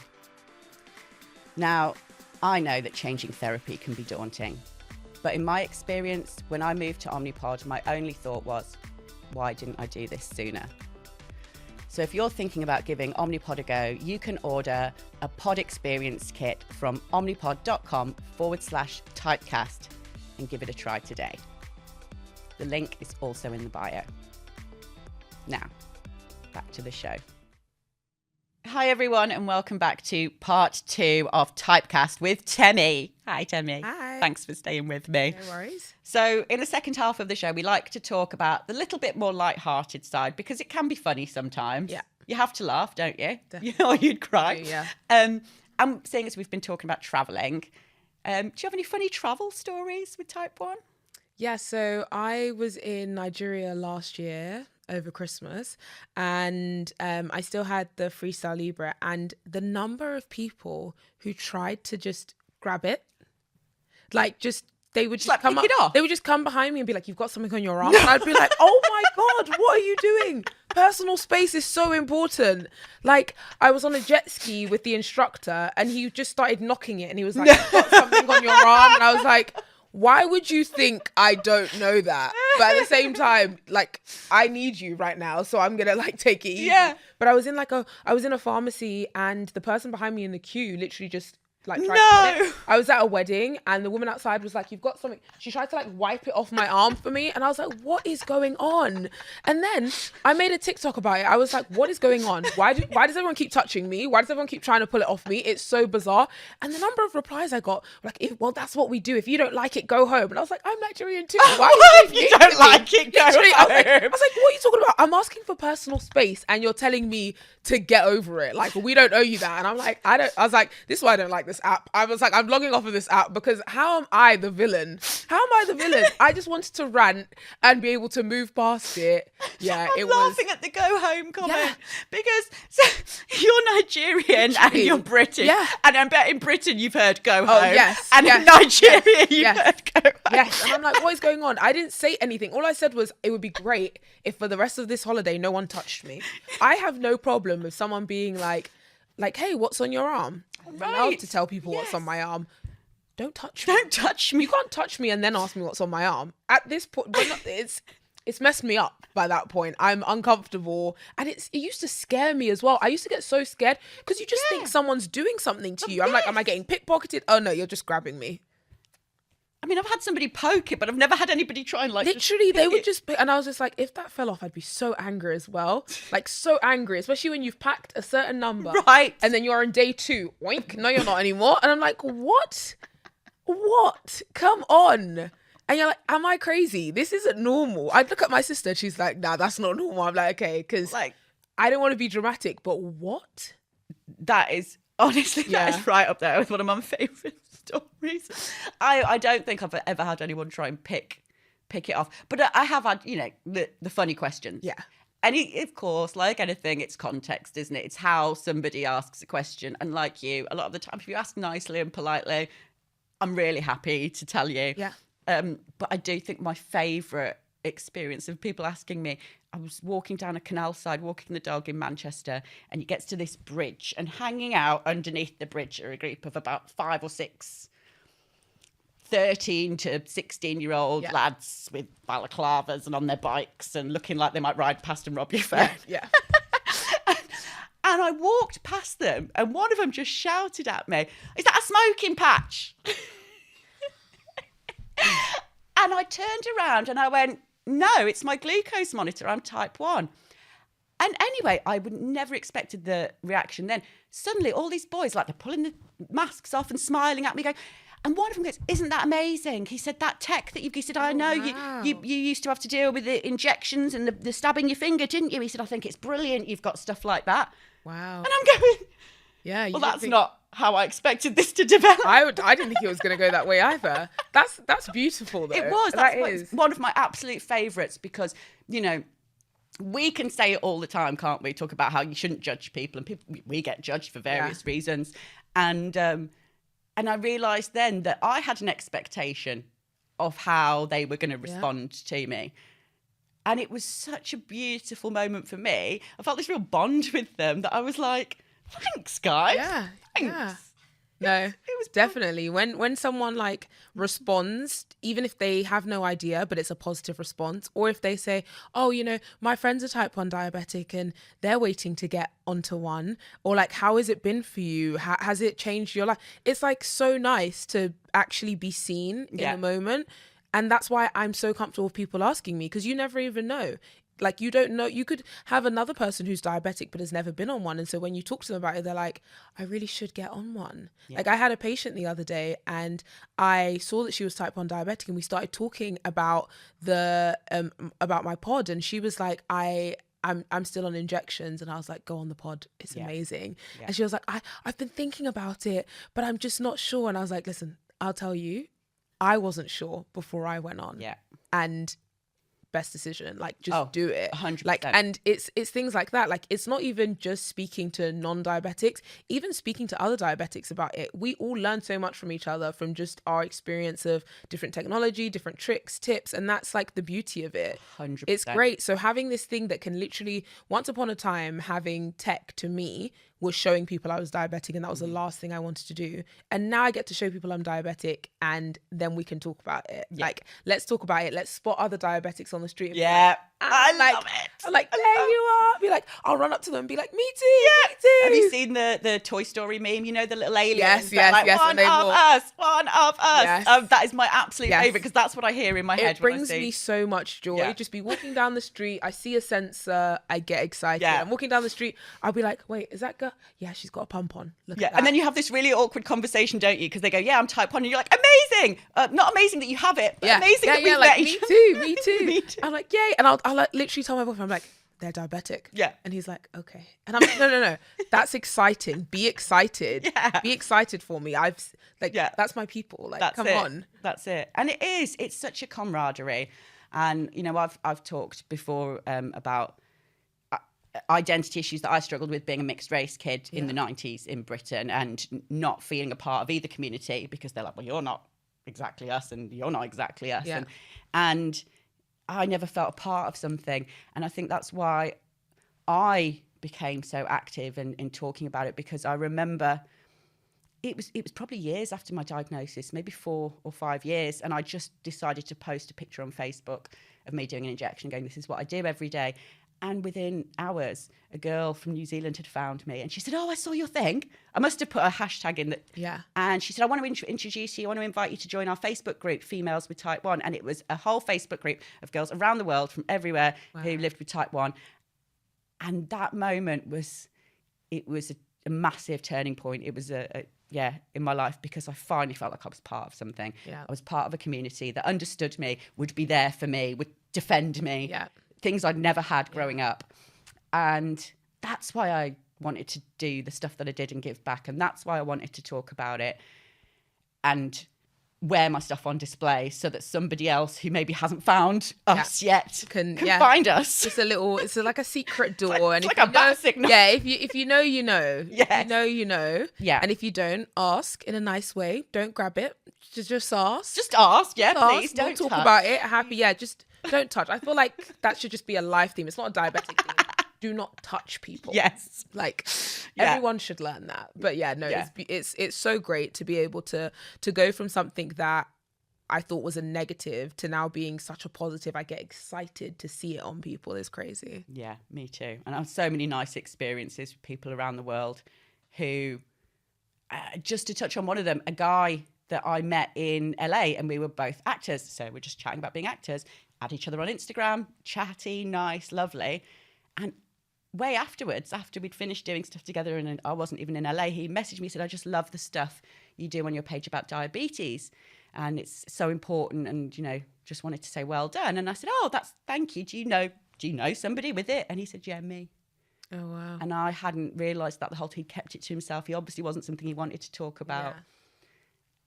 Speaker 2: Now, I know that changing therapy can be daunting, but in my experience, when I moved to Omnipod, my only thought was, why didn't I do this sooner? So if you're thinking about giving Omnipod a go, you can order a pod experience kit from omnipod.com/typecast and give it a try today. The link is also in the bio. Now, back to the show. Hi, everyone, and welcome back to part 2 of TypeCast with Temi. Hi, Temi.
Speaker 1: Hi.
Speaker 2: Thanks for staying with me.
Speaker 1: No worries.
Speaker 2: So in the second half of the show, we like to talk about the little bit more light-hearted side because it can be funny sometimes.
Speaker 1: Yeah.
Speaker 2: You have to laugh, don't you?
Speaker 1: Definitely.
Speaker 2: Or you'd cry.
Speaker 1: Yeah.
Speaker 2: And seeing as we've been talking about travelling, do you have any funny travel stories with Type 1?
Speaker 1: Yeah, so I was in Nigeria last year over Christmas and I still had the Freestyle Libre, and the number of people who tried to just grab it, like just they would just
Speaker 2: like
Speaker 1: come
Speaker 2: pick
Speaker 1: up,
Speaker 2: it off?
Speaker 1: they would just come behind me and be like, you've got something on your arm, and I'd be like, oh my God, what are you doing? Personal space is so important. Like, I was on a jet ski with the instructor and he just started knocking it and he was like, you've got something on your arm, and I was like, why would you think I don't know that? But at the same time, like, I need you right now, so I'm gonna like take it easy.
Speaker 2: Yeah.
Speaker 1: But I was in a pharmacy, and the person behind me in the queue literally just like tried to
Speaker 2: No.
Speaker 1: put it. I was at a wedding and the woman outside was like, you've got something. She tried to like wipe it off my arm for me, and I was like, what is going on? And then I made a TikTok about it. I was like, what is going on? Why does everyone keep touching me? Why does everyone keep trying to pull it off me? It's so bizarre. And the number of replies I got were like, well, that's what we do. If you don't like it, go home. And I was like, I'm Nigerian too. Why
Speaker 2: If you don't like it, go
Speaker 1: Literally,
Speaker 2: home.
Speaker 1: I was like, what are you talking about? I'm asking for personal space and you're telling me to get over it. Like, we don't owe you that. And I'm like, I was like, this is why I don't like this app. I was like, I'm logging off of this app because how am I the villain? How am I the villain? I just wanted to rant and be able to move past it. Yeah,
Speaker 2: I'm laughing at the go home comment because so, you're Nigerian and you're British.
Speaker 1: Yeah.
Speaker 2: And I bet in Britain you've heard go home.
Speaker 1: Oh, yes.
Speaker 2: And in Nigeria you've heard go home.
Speaker 1: Yes. And I'm like, what is going on? I didn't say anything. All I said was it would be great if for the rest of this holiday no one touched me. I have no problem with someone being like, hey, what's on your arm? I'm allowed to tell people what's on my arm. Don't touch me.
Speaker 2: Don't touch me.
Speaker 1: You can't touch me and then ask me what's on my arm. At this point, it's messed me up by that point. I'm uncomfortable. And it used to scare me as well. I used to get so scared because you just think someone's doing something to you. I'm like, am I getting pickpocketed? Oh no, you're just grabbing me.
Speaker 2: I mean, I've had somebody poke it, but I've never had anybody try and like...
Speaker 1: Literally, they would just... And I was just like, if that fell off, I'd be so angry as well. Like, so angry, especially when you've packed a certain number.
Speaker 2: Right.
Speaker 1: And then you're on day 2. Oink, no, you're not anymore. And I'm like, what? What? Come on. And you're like, am I crazy? This isn't normal. I'd look at my sister and she's like, nah, that's not normal. I'm like, okay, because
Speaker 2: like,
Speaker 1: I don't want to be dramatic, but what?
Speaker 2: That is... Honestly, that is right up there with one of my favourite stories. I don't think I've ever had anyone try and pick it off. But I have had, you know, the funny questions.
Speaker 1: Yeah.
Speaker 2: And of course, like anything, it's context, isn't it? It's how somebody asks a question. And like you, a lot of the time, if you ask nicely and politely, I'm really happy to tell you.
Speaker 1: Yeah.
Speaker 2: But I do think my favourite experience of people asking me, I was walking down a canal side, walking the dog in Manchester, and it gets to this bridge, and hanging out underneath the bridge are a group of about 5 or 6 13 to 16-year-old lads with balaclavas and on their bikes and looking like they might ride past and rob your phone.
Speaker 1: Yeah.
Speaker 2: And I walked past them, and one of them just shouted at me, "Is that a smoking patch?" And I turned around and I went, "No, it's my glucose monitor. I'm type 1. And anyway, I would never expected the reaction then. Suddenly, all these boys, like, they're pulling the masks off and smiling at me, going, and one of them goes, "Isn't that amazing?" He said, "That tech that he said, I know
Speaker 1: wow.
Speaker 2: you used to have to deal with the injections and the stabbing your finger, didn't you?" He said, "I think it's brilliant. You've got stuff like that."
Speaker 1: Wow.
Speaker 2: And I'm going,
Speaker 1: yeah.
Speaker 2: Well, that's not how I expected this to develop.
Speaker 1: I didn't think it was going to go that way either. That's beautiful though.
Speaker 2: It was.
Speaker 1: That's
Speaker 2: one of my absolute favourites because, you know, we can say it all the time, can't we? Talk about how you shouldn't judge people, and we get judged for various reasons. And I realised then that I had an expectation of how they were going to respond to me. And it was such a beautiful moment for me. I felt this real bond with them that I was like, thanks, guys.
Speaker 1: Yeah.
Speaker 2: Thanks.
Speaker 1: Yeah. No,
Speaker 2: it was
Speaker 1: definitely. When someone like responds, even if they have no idea, but it's a positive response, or if they say, "Oh, you know, my friend's a type 1 diabetic and they're waiting to get onto one," or like, "How has it been for you? Has it changed your life?" It's like so nice to actually be seen in the moment. And that's why I'm so comfortable with people asking me, because you never even know. Like, you don't know, you could have another person who's diabetic but has never been on one, and so when you talk to them about it, they're like, "I really should get on one." Like, I had a patient the other day and I saw that she was type 1 diabetic, and we started talking about about my pod, and she was like, I'm still on injections, and I was like, "Go on the pod, it's amazing." And she was like, I've been thinking about it, but I'm just not sure. And I was like, "Listen, I'll tell you, I wasn't sure before I went on." And best decision, like, just do it.
Speaker 2: 100%.
Speaker 1: Like, and it's things like that. Like, it's not even just speaking to non-diabetics, even speaking to other diabetics about it. We all learn so much from each other, from just our experience of different technology, different tricks, tips, and that's like the beauty of it.
Speaker 2: 100%.
Speaker 1: It's great. So having this thing that can literally, once upon a time, having tech to me was showing people I was diabetic, and that was the last thing I wanted to do. And now I get to show people I'm diabetic, and then we can talk about it. Like, let's talk about it. Let's spot other diabetics on the street.
Speaker 2: Yeah. I love it.
Speaker 1: I'm like, "There you are." Be like, I'll run up to them and be like, "Me too, me too."
Speaker 2: Have you seen the Toy Story meme? You know, the little aliens?
Speaker 1: Yes.
Speaker 2: Like,
Speaker 1: And
Speaker 2: one of us.
Speaker 1: Yes.
Speaker 2: That is my absolute favourite, because that's what I hear in my head.
Speaker 1: It brings me so much joy.
Speaker 2: Yeah.
Speaker 1: Just be walking down the street, I see a sensor, I get excited.
Speaker 2: Yeah.
Speaker 1: I'm walking down the street, I'll be like, "Wait, is that girl? Yeah, she's got a pump on. Look at that."
Speaker 2: And then you have this really awkward conversation, don't you? Because they go, "Yeah, I'm type 1. And you're like, "Amazing." Not amazing that you have it, but amazing that we've
Speaker 1: like,
Speaker 2: met
Speaker 1: "Me
Speaker 2: each
Speaker 1: too, me too."
Speaker 2: Me too.
Speaker 1: I'm like, "Yay." And I'll like literally tell my boyfriend, I'm like, "They're diabetic."
Speaker 2: Yeah.
Speaker 1: And he's like, "Okay." And I'm like, no. That's exciting. Be excited.
Speaker 2: Yeah.
Speaker 1: Be excited for me. That's my people. Like,
Speaker 2: That's
Speaker 1: come
Speaker 2: it.
Speaker 1: on.
Speaker 2: That's it. And it's such a camaraderie. And, you know, I've talked before about identity issues that I struggled with being a mixed race kid in the 90s in Britain, and not feeling a part of either community, because they're like, "Well, you're not exactly us, and you're not exactly us."
Speaker 1: Yeah.
Speaker 2: And I never felt a part of something. And I think that's why I became so active in talking about it, because I remember it was probably years after my diagnosis, maybe 4 or 5 years. And I just decided to post a picture on Facebook of me doing an injection, going, this is what I do every day. And within hours, a girl from New Zealand had found me and she said, oh, I saw your thing. I must have put a hashtag in that.
Speaker 1: Yeah.
Speaker 2: And she said, I want to introduce you. I want to invite you to join our Facebook group, Females with Type 1. And it was a whole Facebook group of girls around the world from everywhere who lived with Type 1. And that moment was a massive turning point. It was in my life, because I finally felt like I was part of something.
Speaker 1: Yeah.
Speaker 2: I was part of a community that understood me, would be there for me, would defend me.
Speaker 1: Yeah.
Speaker 2: Things I'd never had growing up. And that's why I wanted to do the stuff that I did and give back. And that's why I wanted to talk about it and wear my stuff on display so that somebody else who maybe hasn't found us yet can find us.
Speaker 1: It's like a secret door.
Speaker 2: It's like a bat signal.
Speaker 1: Yeah, if you know, you know.
Speaker 2: Yes.
Speaker 1: If you know, you know.
Speaker 2: Yeah.
Speaker 1: And if you don't, ask in a nice way. Don't grab it. Just ask.
Speaker 2: Just ask, yeah,
Speaker 1: Ask.
Speaker 2: please. Don't
Speaker 1: talk
Speaker 2: touch.
Speaker 1: about it. Happy, yeah, just don't touch. I feel like that should just be a life theme. It's not a diabetic thing. Do not touch people.
Speaker 2: Yes.
Speaker 1: Like everyone should learn that. But yeah, no, it's so great to be able to go from something that I thought was a negative to now being such a positive. I get excited to see it on people. It's crazy.
Speaker 2: Yeah, me too. And I have so many nice experiences with people around the world who, just to touch on one of them, a guy that I met in LA, and we were both actors. So we're just chatting about being actors, add each other on Instagram, chatty, nice, lovely. And way afterwards, after we'd finished doing stuff together and I wasn't even in LA, he messaged me, said, I just love the stuff you do on your page about diabetes. And it's so important. And, you know, just wanted to say, well done. And I said, oh, thank you. Do you know somebody with it? And he said, yeah, me.
Speaker 1: Oh, wow.
Speaker 2: And I hadn't realised that the whole time. He kept it to himself. He obviously wasn't something he wanted to talk about.
Speaker 1: Yeah.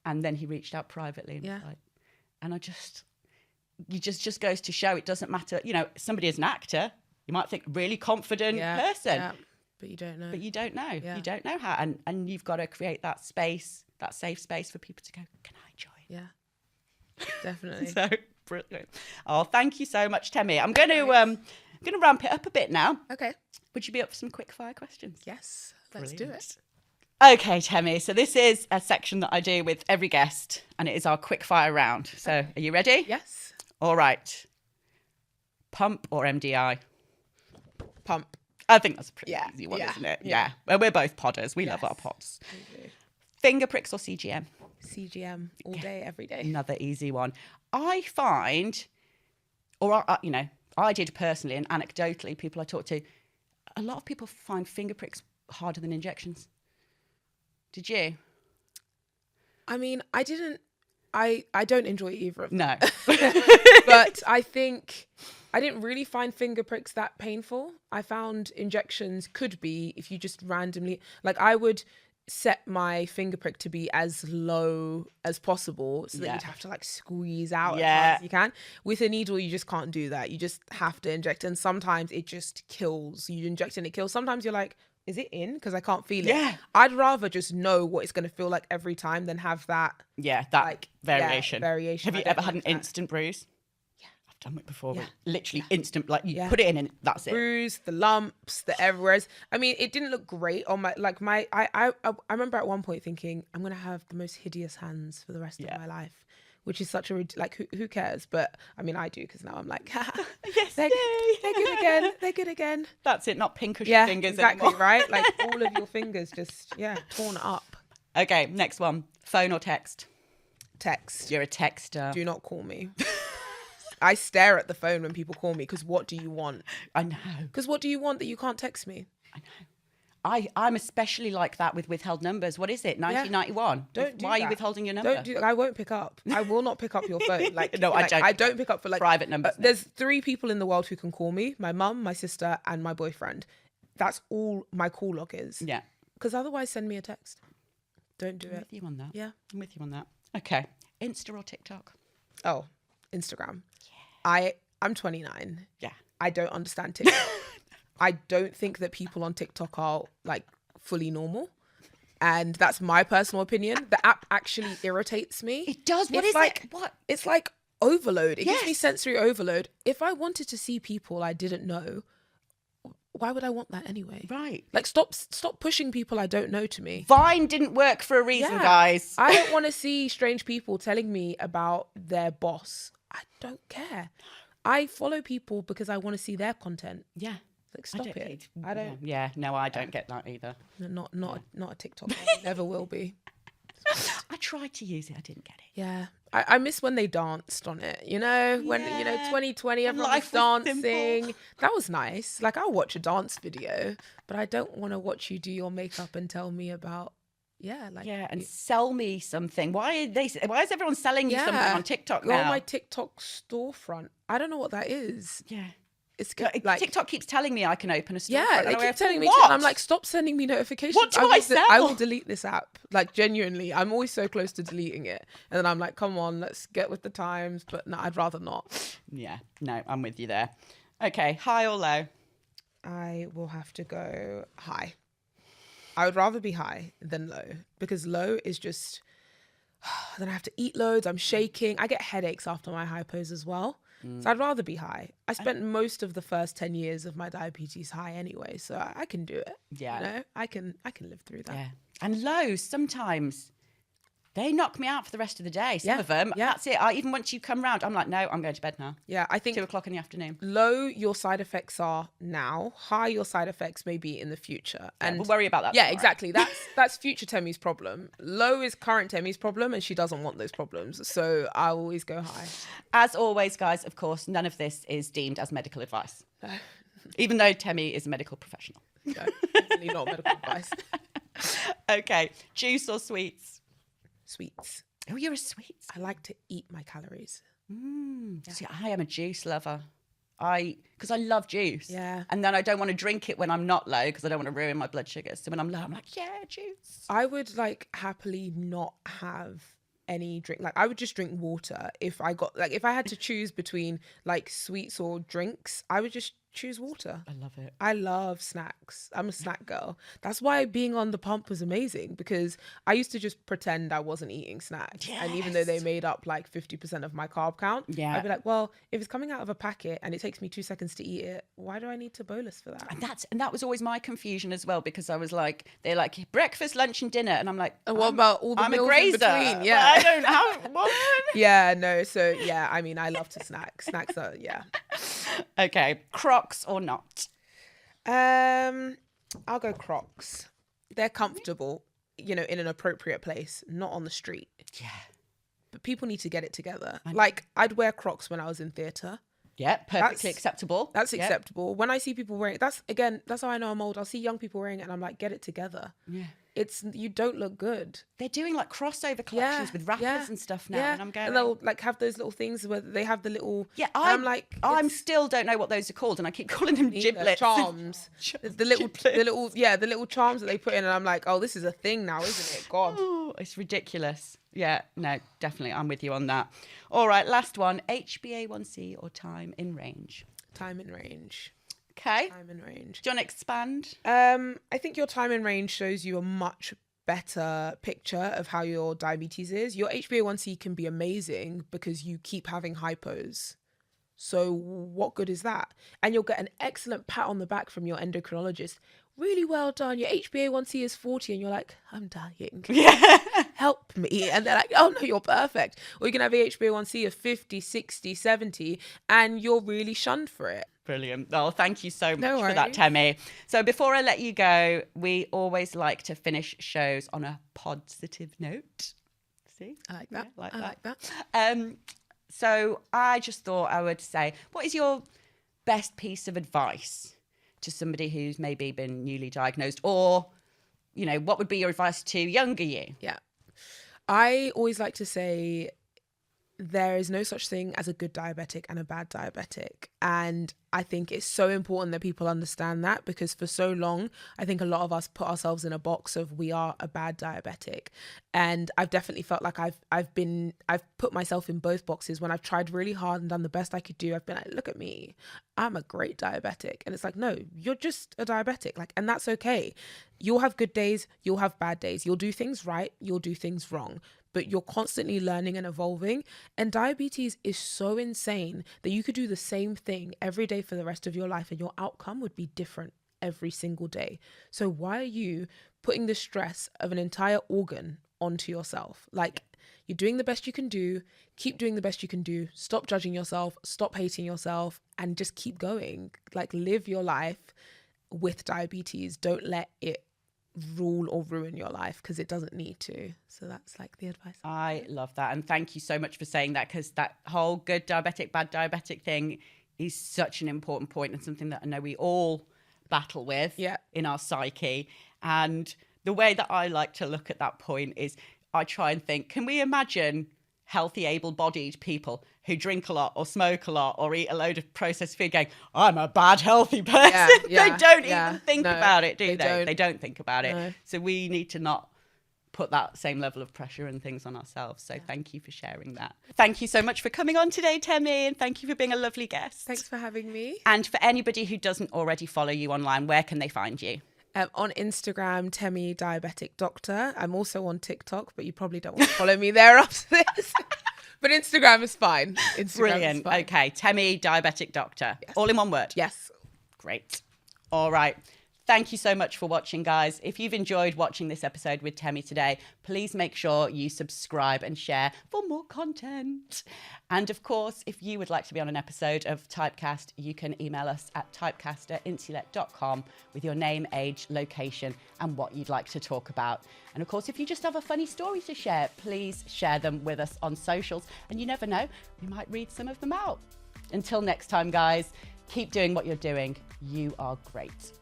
Speaker 2: And then he reached out privately. And
Speaker 1: Yeah.
Speaker 2: was like, and I just goes to show it doesn't matter. You know, somebody is an actor. You might think really confident person.
Speaker 1: Yeah. But you don't know.
Speaker 2: But you don't know.
Speaker 1: Yeah.
Speaker 2: You don't know how. And you've got to create that space, that safe space for people to go, can I join?
Speaker 1: Yeah. Definitely.
Speaker 2: So brilliant. Oh, thank you so much, Temi. I'm going to ramp it up a bit now.
Speaker 1: Okay.
Speaker 2: Would you be up for some quick fire questions?
Speaker 1: Yes. Let's do it.
Speaker 2: Okay, Temi. So this is a section that I do with every guest, and it is our quick fire round. So are you ready?
Speaker 1: Yes.
Speaker 2: All right. Pump or MDI?
Speaker 1: Pump.
Speaker 2: I think that's a pretty easy one, isn't it?
Speaker 1: Yeah.
Speaker 2: Well, we're both podders. We love our pods. Finger pricks or CGM?
Speaker 1: CGM all day, every day.
Speaker 2: Another easy one. I find, I did personally and anecdotally, people I talked to, a lot of people find finger pricks harder than injections. Did you?
Speaker 1: I mean, I don't enjoy either of them.
Speaker 2: No.
Speaker 1: But I think I didn't really find finger pricks that painful. I found injections could be, if you just randomly, like I would set my finger prick to be as low as possible so that you'd have to like squeeze out as hard as you can. With a needle, you just can't do that. You just have to inject. And sometimes it just kills. You inject and it kills. Sometimes you're like, is it in? Because I can't feel it. I'd rather just know what it's going to feel like every time than have that.
Speaker 2: Yeah, that
Speaker 1: like,
Speaker 2: variation.
Speaker 1: Variation.
Speaker 2: Have you ever had an instant bruise? Yeah. I've done it before.
Speaker 1: Yeah.
Speaker 2: Literally instant, like you put it in and that's it.
Speaker 1: Bruise, the lumps, the everywheres. I mean, it didn't look great on I remember at one point thinking, I'm going to have the most hideous hands for the rest of my life. Which is such a, like, who cares? But, I mean, I do, because now I'm like,
Speaker 2: yes,
Speaker 1: they're good again. They're good again.
Speaker 2: That's it, not pinkish fingers
Speaker 1: exactly,
Speaker 2: anymore.
Speaker 1: right? Like, all of your fingers just, torn up.
Speaker 2: Okay, next one. Phone or text?
Speaker 1: Text.
Speaker 2: You're a texter.
Speaker 1: Do not call me. I stare at the phone when people call me, because what do you want?
Speaker 2: I know.
Speaker 1: Because what do you want that you can't text me?
Speaker 2: I know. I'm especially like that with withheld numbers. What is it? 1991. Why are you withholding your number?
Speaker 1: I won't pick up. I will not pick up your phone. Like
Speaker 2: no,
Speaker 1: I don't pick up for like
Speaker 2: private numbers.
Speaker 1: There's 3 people in the world who can call me: my mum, my sister, and my boyfriend. That's all my call log is.
Speaker 2: Yeah.
Speaker 1: Because otherwise, send me a text. Don't do it.
Speaker 2: I'm with you on that.
Speaker 1: Yeah.
Speaker 2: I'm with you on that. Okay. Insta or TikTok?
Speaker 1: Oh, Instagram. Yeah. I'm 29.
Speaker 2: Yeah.
Speaker 1: I don't understand TikTok. I don't think that people on TikTok are like fully normal. And that's my personal opinion. The app actually irritates me.
Speaker 2: It does. What
Speaker 1: it's
Speaker 2: is
Speaker 1: like,
Speaker 2: it? What?
Speaker 1: It's like overload. It gives me sensory overload. If I wanted to see people I didn't know, why would I want that anyway?
Speaker 2: Right.
Speaker 1: Like, stop pushing people I don't know to me.
Speaker 2: Vine didn't work for a reason,
Speaker 1: Yeah.
Speaker 2: guys.
Speaker 1: I don't want to see strange people telling me about their boss. I don't care. I follow people because I want to see their content.
Speaker 2: Yeah.
Speaker 1: Like, stop it. I don't.
Speaker 2: Yeah, no, I don't get that either.
Speaker 1: Not a TikTok. Never will be.
Speaker 2: I tried to use it. I didn't get it.
Speaker 1: Yeah. I miss when they danced on it, you know, when, you know, 2020, everyone was
Speaker 2: life was
Speaker 1: dancing.
Speaker 2: simple.
Speaker 1: That was nice. Like, I'll watch a dance video, but I don't want to watch you do your makeup and tell me about,
Speaker 2: and sell me something. Why is everyone selling you something on TikTok
Speaker 1: Go
Speaker 2: now?
Speaker 1: on my TikTok storefront. I don't know what that is.
Speaker 2: Yeah.
Speaker 1: It's
Speaker 2: Like, TikTok keeps telling me I can open a store.
Speaker 1: yeah, they keep telling me,
Speaker 2: what?
Speaker 1: and I'm like, stop sending me notifications.
Speaker 2: What do I sell?
Speaker 1: I will delete this app. Like, genuinely, I'm always so close to deleting it, and then I'm like, come on, let's get with the times. But no, I'd rather not.
Speaker 2: Yeah, no, I'm with you there. Okay, high or low?
Speaker 1: I will have to go high. I would rather be high than low, because low is just then I have to eat loads. I'm shaking. I get headaches after my hypos as well. So I'd rather be high. I spent most of the first 10 years of my diabetes high anyway, so I can do it.
Speaker 2: Yeah.
Speaker 1: You know? I can live through that.
Speaker 2: Yeah. And lows, sometimes they knock me out for the rest of the day. Some of them, that's it. Even once you come round, I'm like, no, I'm going to bed now.
Speaker 1: Yeah, I think
Speaker 2: 2:00 in the afternoon.
Speaker 1: low, your side effects are now. High, your side effects may be in the future. And
Speaker 2: We'll worry about that
Speaker 1: Yeah,
Speaker 2: tomorrow.
Speaker 1: exactly. That's future Temi's problem. Low is current Temi's problem, and she doesn't want those problems. So I always go high.
Speaker 2: As always, guys, of course, none of this is deemed as medical advice. Even though Temi is a medical professional.
Speaker 1: No, definitely not medical advice.
Speaker 2: Okay, juice or sweets?
Speaker 1: Sweets.
Speaker 2: Oh, you're a sweets.
Speaker 1: I like to eat my calories.
Speaker 2: See, I am a juice lover. Because I love juice.
Speaker 1: Yeah.
Speaker 2: And then I don't want to drink it when I'm not low because I don't want to ruin my blood sugar. So when I'm low, I'm like, yeah, juice.
Speaker 1: I would like happily not have any drink. Like, I would just drink water if I had to choose between like sweets or drinks, I would just choose water.
Speaker 2: I love it.
Speaker 1: I love snacks. I'm a snack girl. That's why being on the pump was amazing, because I used to just pretend I wasn't eating snacks.
Speaker 2: Yes.
Speaker 1: And even though they made up like 50% of my carb count,
Speaker 2: Yeah.
Speaker 1: I'd be like, well, if it's coming out of a packet and it takes me 2 seconds to eat it, why do I need to bolus for that?
Speaker 2: And that was always my confusion as well, because I was like, they're like breakfast, lunch, and dinner, and I'm like,
Speaker 1: And what about all the
Speaker 2: I'm a
Speaker 1: meals
Speaker 2: grazer.
Speaker 1: in between?
Speaker 2: But
Speaker 1: Yeah.
Speaker 2: I don't have one.
Speaker 1: Yeah, no. So yeah, I mean, I love to snack. Snacks are, yeah.
Speaker 2: Okay, Crocs or not?
Speaker 1: I'll go Crocs. They're comfortable, you know, in an appropriate place, not on the street.
Speaker 2: Yeah.
Speaker 1: But people need to get it together. Like, I'd wear Crocs when I was in theatre.
Speaker 2: Yeah, perfectly acceptable.
Speaker 1: That's
Speaker 2: Yeah.
Speaker 1: acceptable. When I see people wearing it, that's how I know I'm old. I'll see young people wearing it and I'm like, get it together.
Speaker 2: Yeah.
Speaker 1: You don't look good.
Speaker 2: They're doing like crossover collections with rappers and stuff now, and I'm going.
Speaker 1: And they'll like have those little things where they have the little.
Speaker 2: Yeah,
Speaker 1: I'm like,
Speaker 2: I'm still don't know what those are called, and I keep calling them giblets.
Speaker 1: Charms. the little charms that they put in, and I'm like, oh, this is a thing now, isn't it? God.
Speaker 2: Oh, it's ridiculous. Yeah, no, definitely, I'm with you on that. All right, last one: HbA1c or time in range.
Speaker 1: Time in range.
Speaker 2: Okay.
Speaker 1: Time in range.
Speaker 2: Do you want to expand?
Speaker 1: I think your time in range shows you a much better picture of how your diabetes is. Your HbA1c can be amazing because you keep having hypos. So what good is that? And you'll get an excellent pat on the back from your endocrinologist. Really well done. Your HbA1c is 40 and you're like, I'm dying.
Speaker 2: Yeah.
Speaker 1: Help me. And they're like, oh no, you're perfect. Or you can have a HbA1c of 50, 60, 70 and you're really shunned for it.
Speaker 2: Brilliant. Oh, thank you so much
Speaker 1: No
Speaker 2: for that,
Speaker 1: worries.
Speaker 2: Temi. So before I let you go, we always like to finish shows on a positive note. See?
Speaker 1: I like that.
Speaker 2: Yeah,
Speaker 1: I like that.
Speaker 2: So I just thought I would say, what is your best piece of advice to somebody who's maybe been newly diagnosed, or, you know, what would be your advice to younger you?
Speaker 1: Yeah. I always like to say there is no such thing as a good diabetic and a bad diabetic. And I think it's so important that people understand that, because for so long, I think a lot of us put ourselves in a box of we are a bad diabetic. And I've definitely felt like I've put myself in both boxes. When I've tried really hard and done the best I could do, I've been like, look at me, I'm a great diabetic. And it's like, no, you're just a diabetic. Like, and that's okay. You'll have good days, you'll have bad days. You'll do things right, you'll do things wrong. But you're constantly learning and evolving. And diabetes is so insane that you could do the same thing every day for the rest of your life and your outcome would be different every single day. So why are you putting the stress of an entire organ onto yourself? Like, you're doing the best you can do, keep doing the best you can do, stop judging yourself, stop hating yourself, and just keep going. Like, live your life with diabetes. Don't let it rule or ruin your life, because it doesn't need to. So that's like the advice.
Speaker 2: I love that. And thank you so much for saying that, because that whole good diabetic, bad diabetic thing is such an important point, and something that I know we all battle with in our psyche. And the way that I like to look at that point is I try and think, can we imagine healthy, able-bodied people who drink a lot or smoke a lot or eat a load of processed food going, I'm a bad, healthy person? They don't even think about it, do they? They don't think about it. So we need to not put that same level of pressure and things on ourselves. So thank you for sharing that. Thank you so much for coming on today, Temi, and thank you for being a lovely guest.
Speaker 1: Thanks for having me.
Speaker 2: And for anybody who doesn't already follow you online, where can they find you?
Speaker 1: On Instagram, Temi Diabetic Doctor. I'm also on TikTok, but you probably don't want to follow me there after this. But Instagram is fine.
Speaker 2: Brilliant. Fine. Okay, Temi Diabetic Doctor. Yes. All in one word?
Speaker 1: Yes.
Speaker 2: Great. All right. Thank you so much for watching, guys. If you've enjoyed watching this episode with Temi today, please make sure you subscribe and share for more content. And of course, if you would like to be on an episode of TypeCast, you can email us at typecast@insulet.com with your name, age, location, and what you'd like to talk about. And of course, if you just have a funny story to share, please share them with us on socials. And you never know, we might read some of them out. Until next time, guys, keep doing what you're doing. You are great.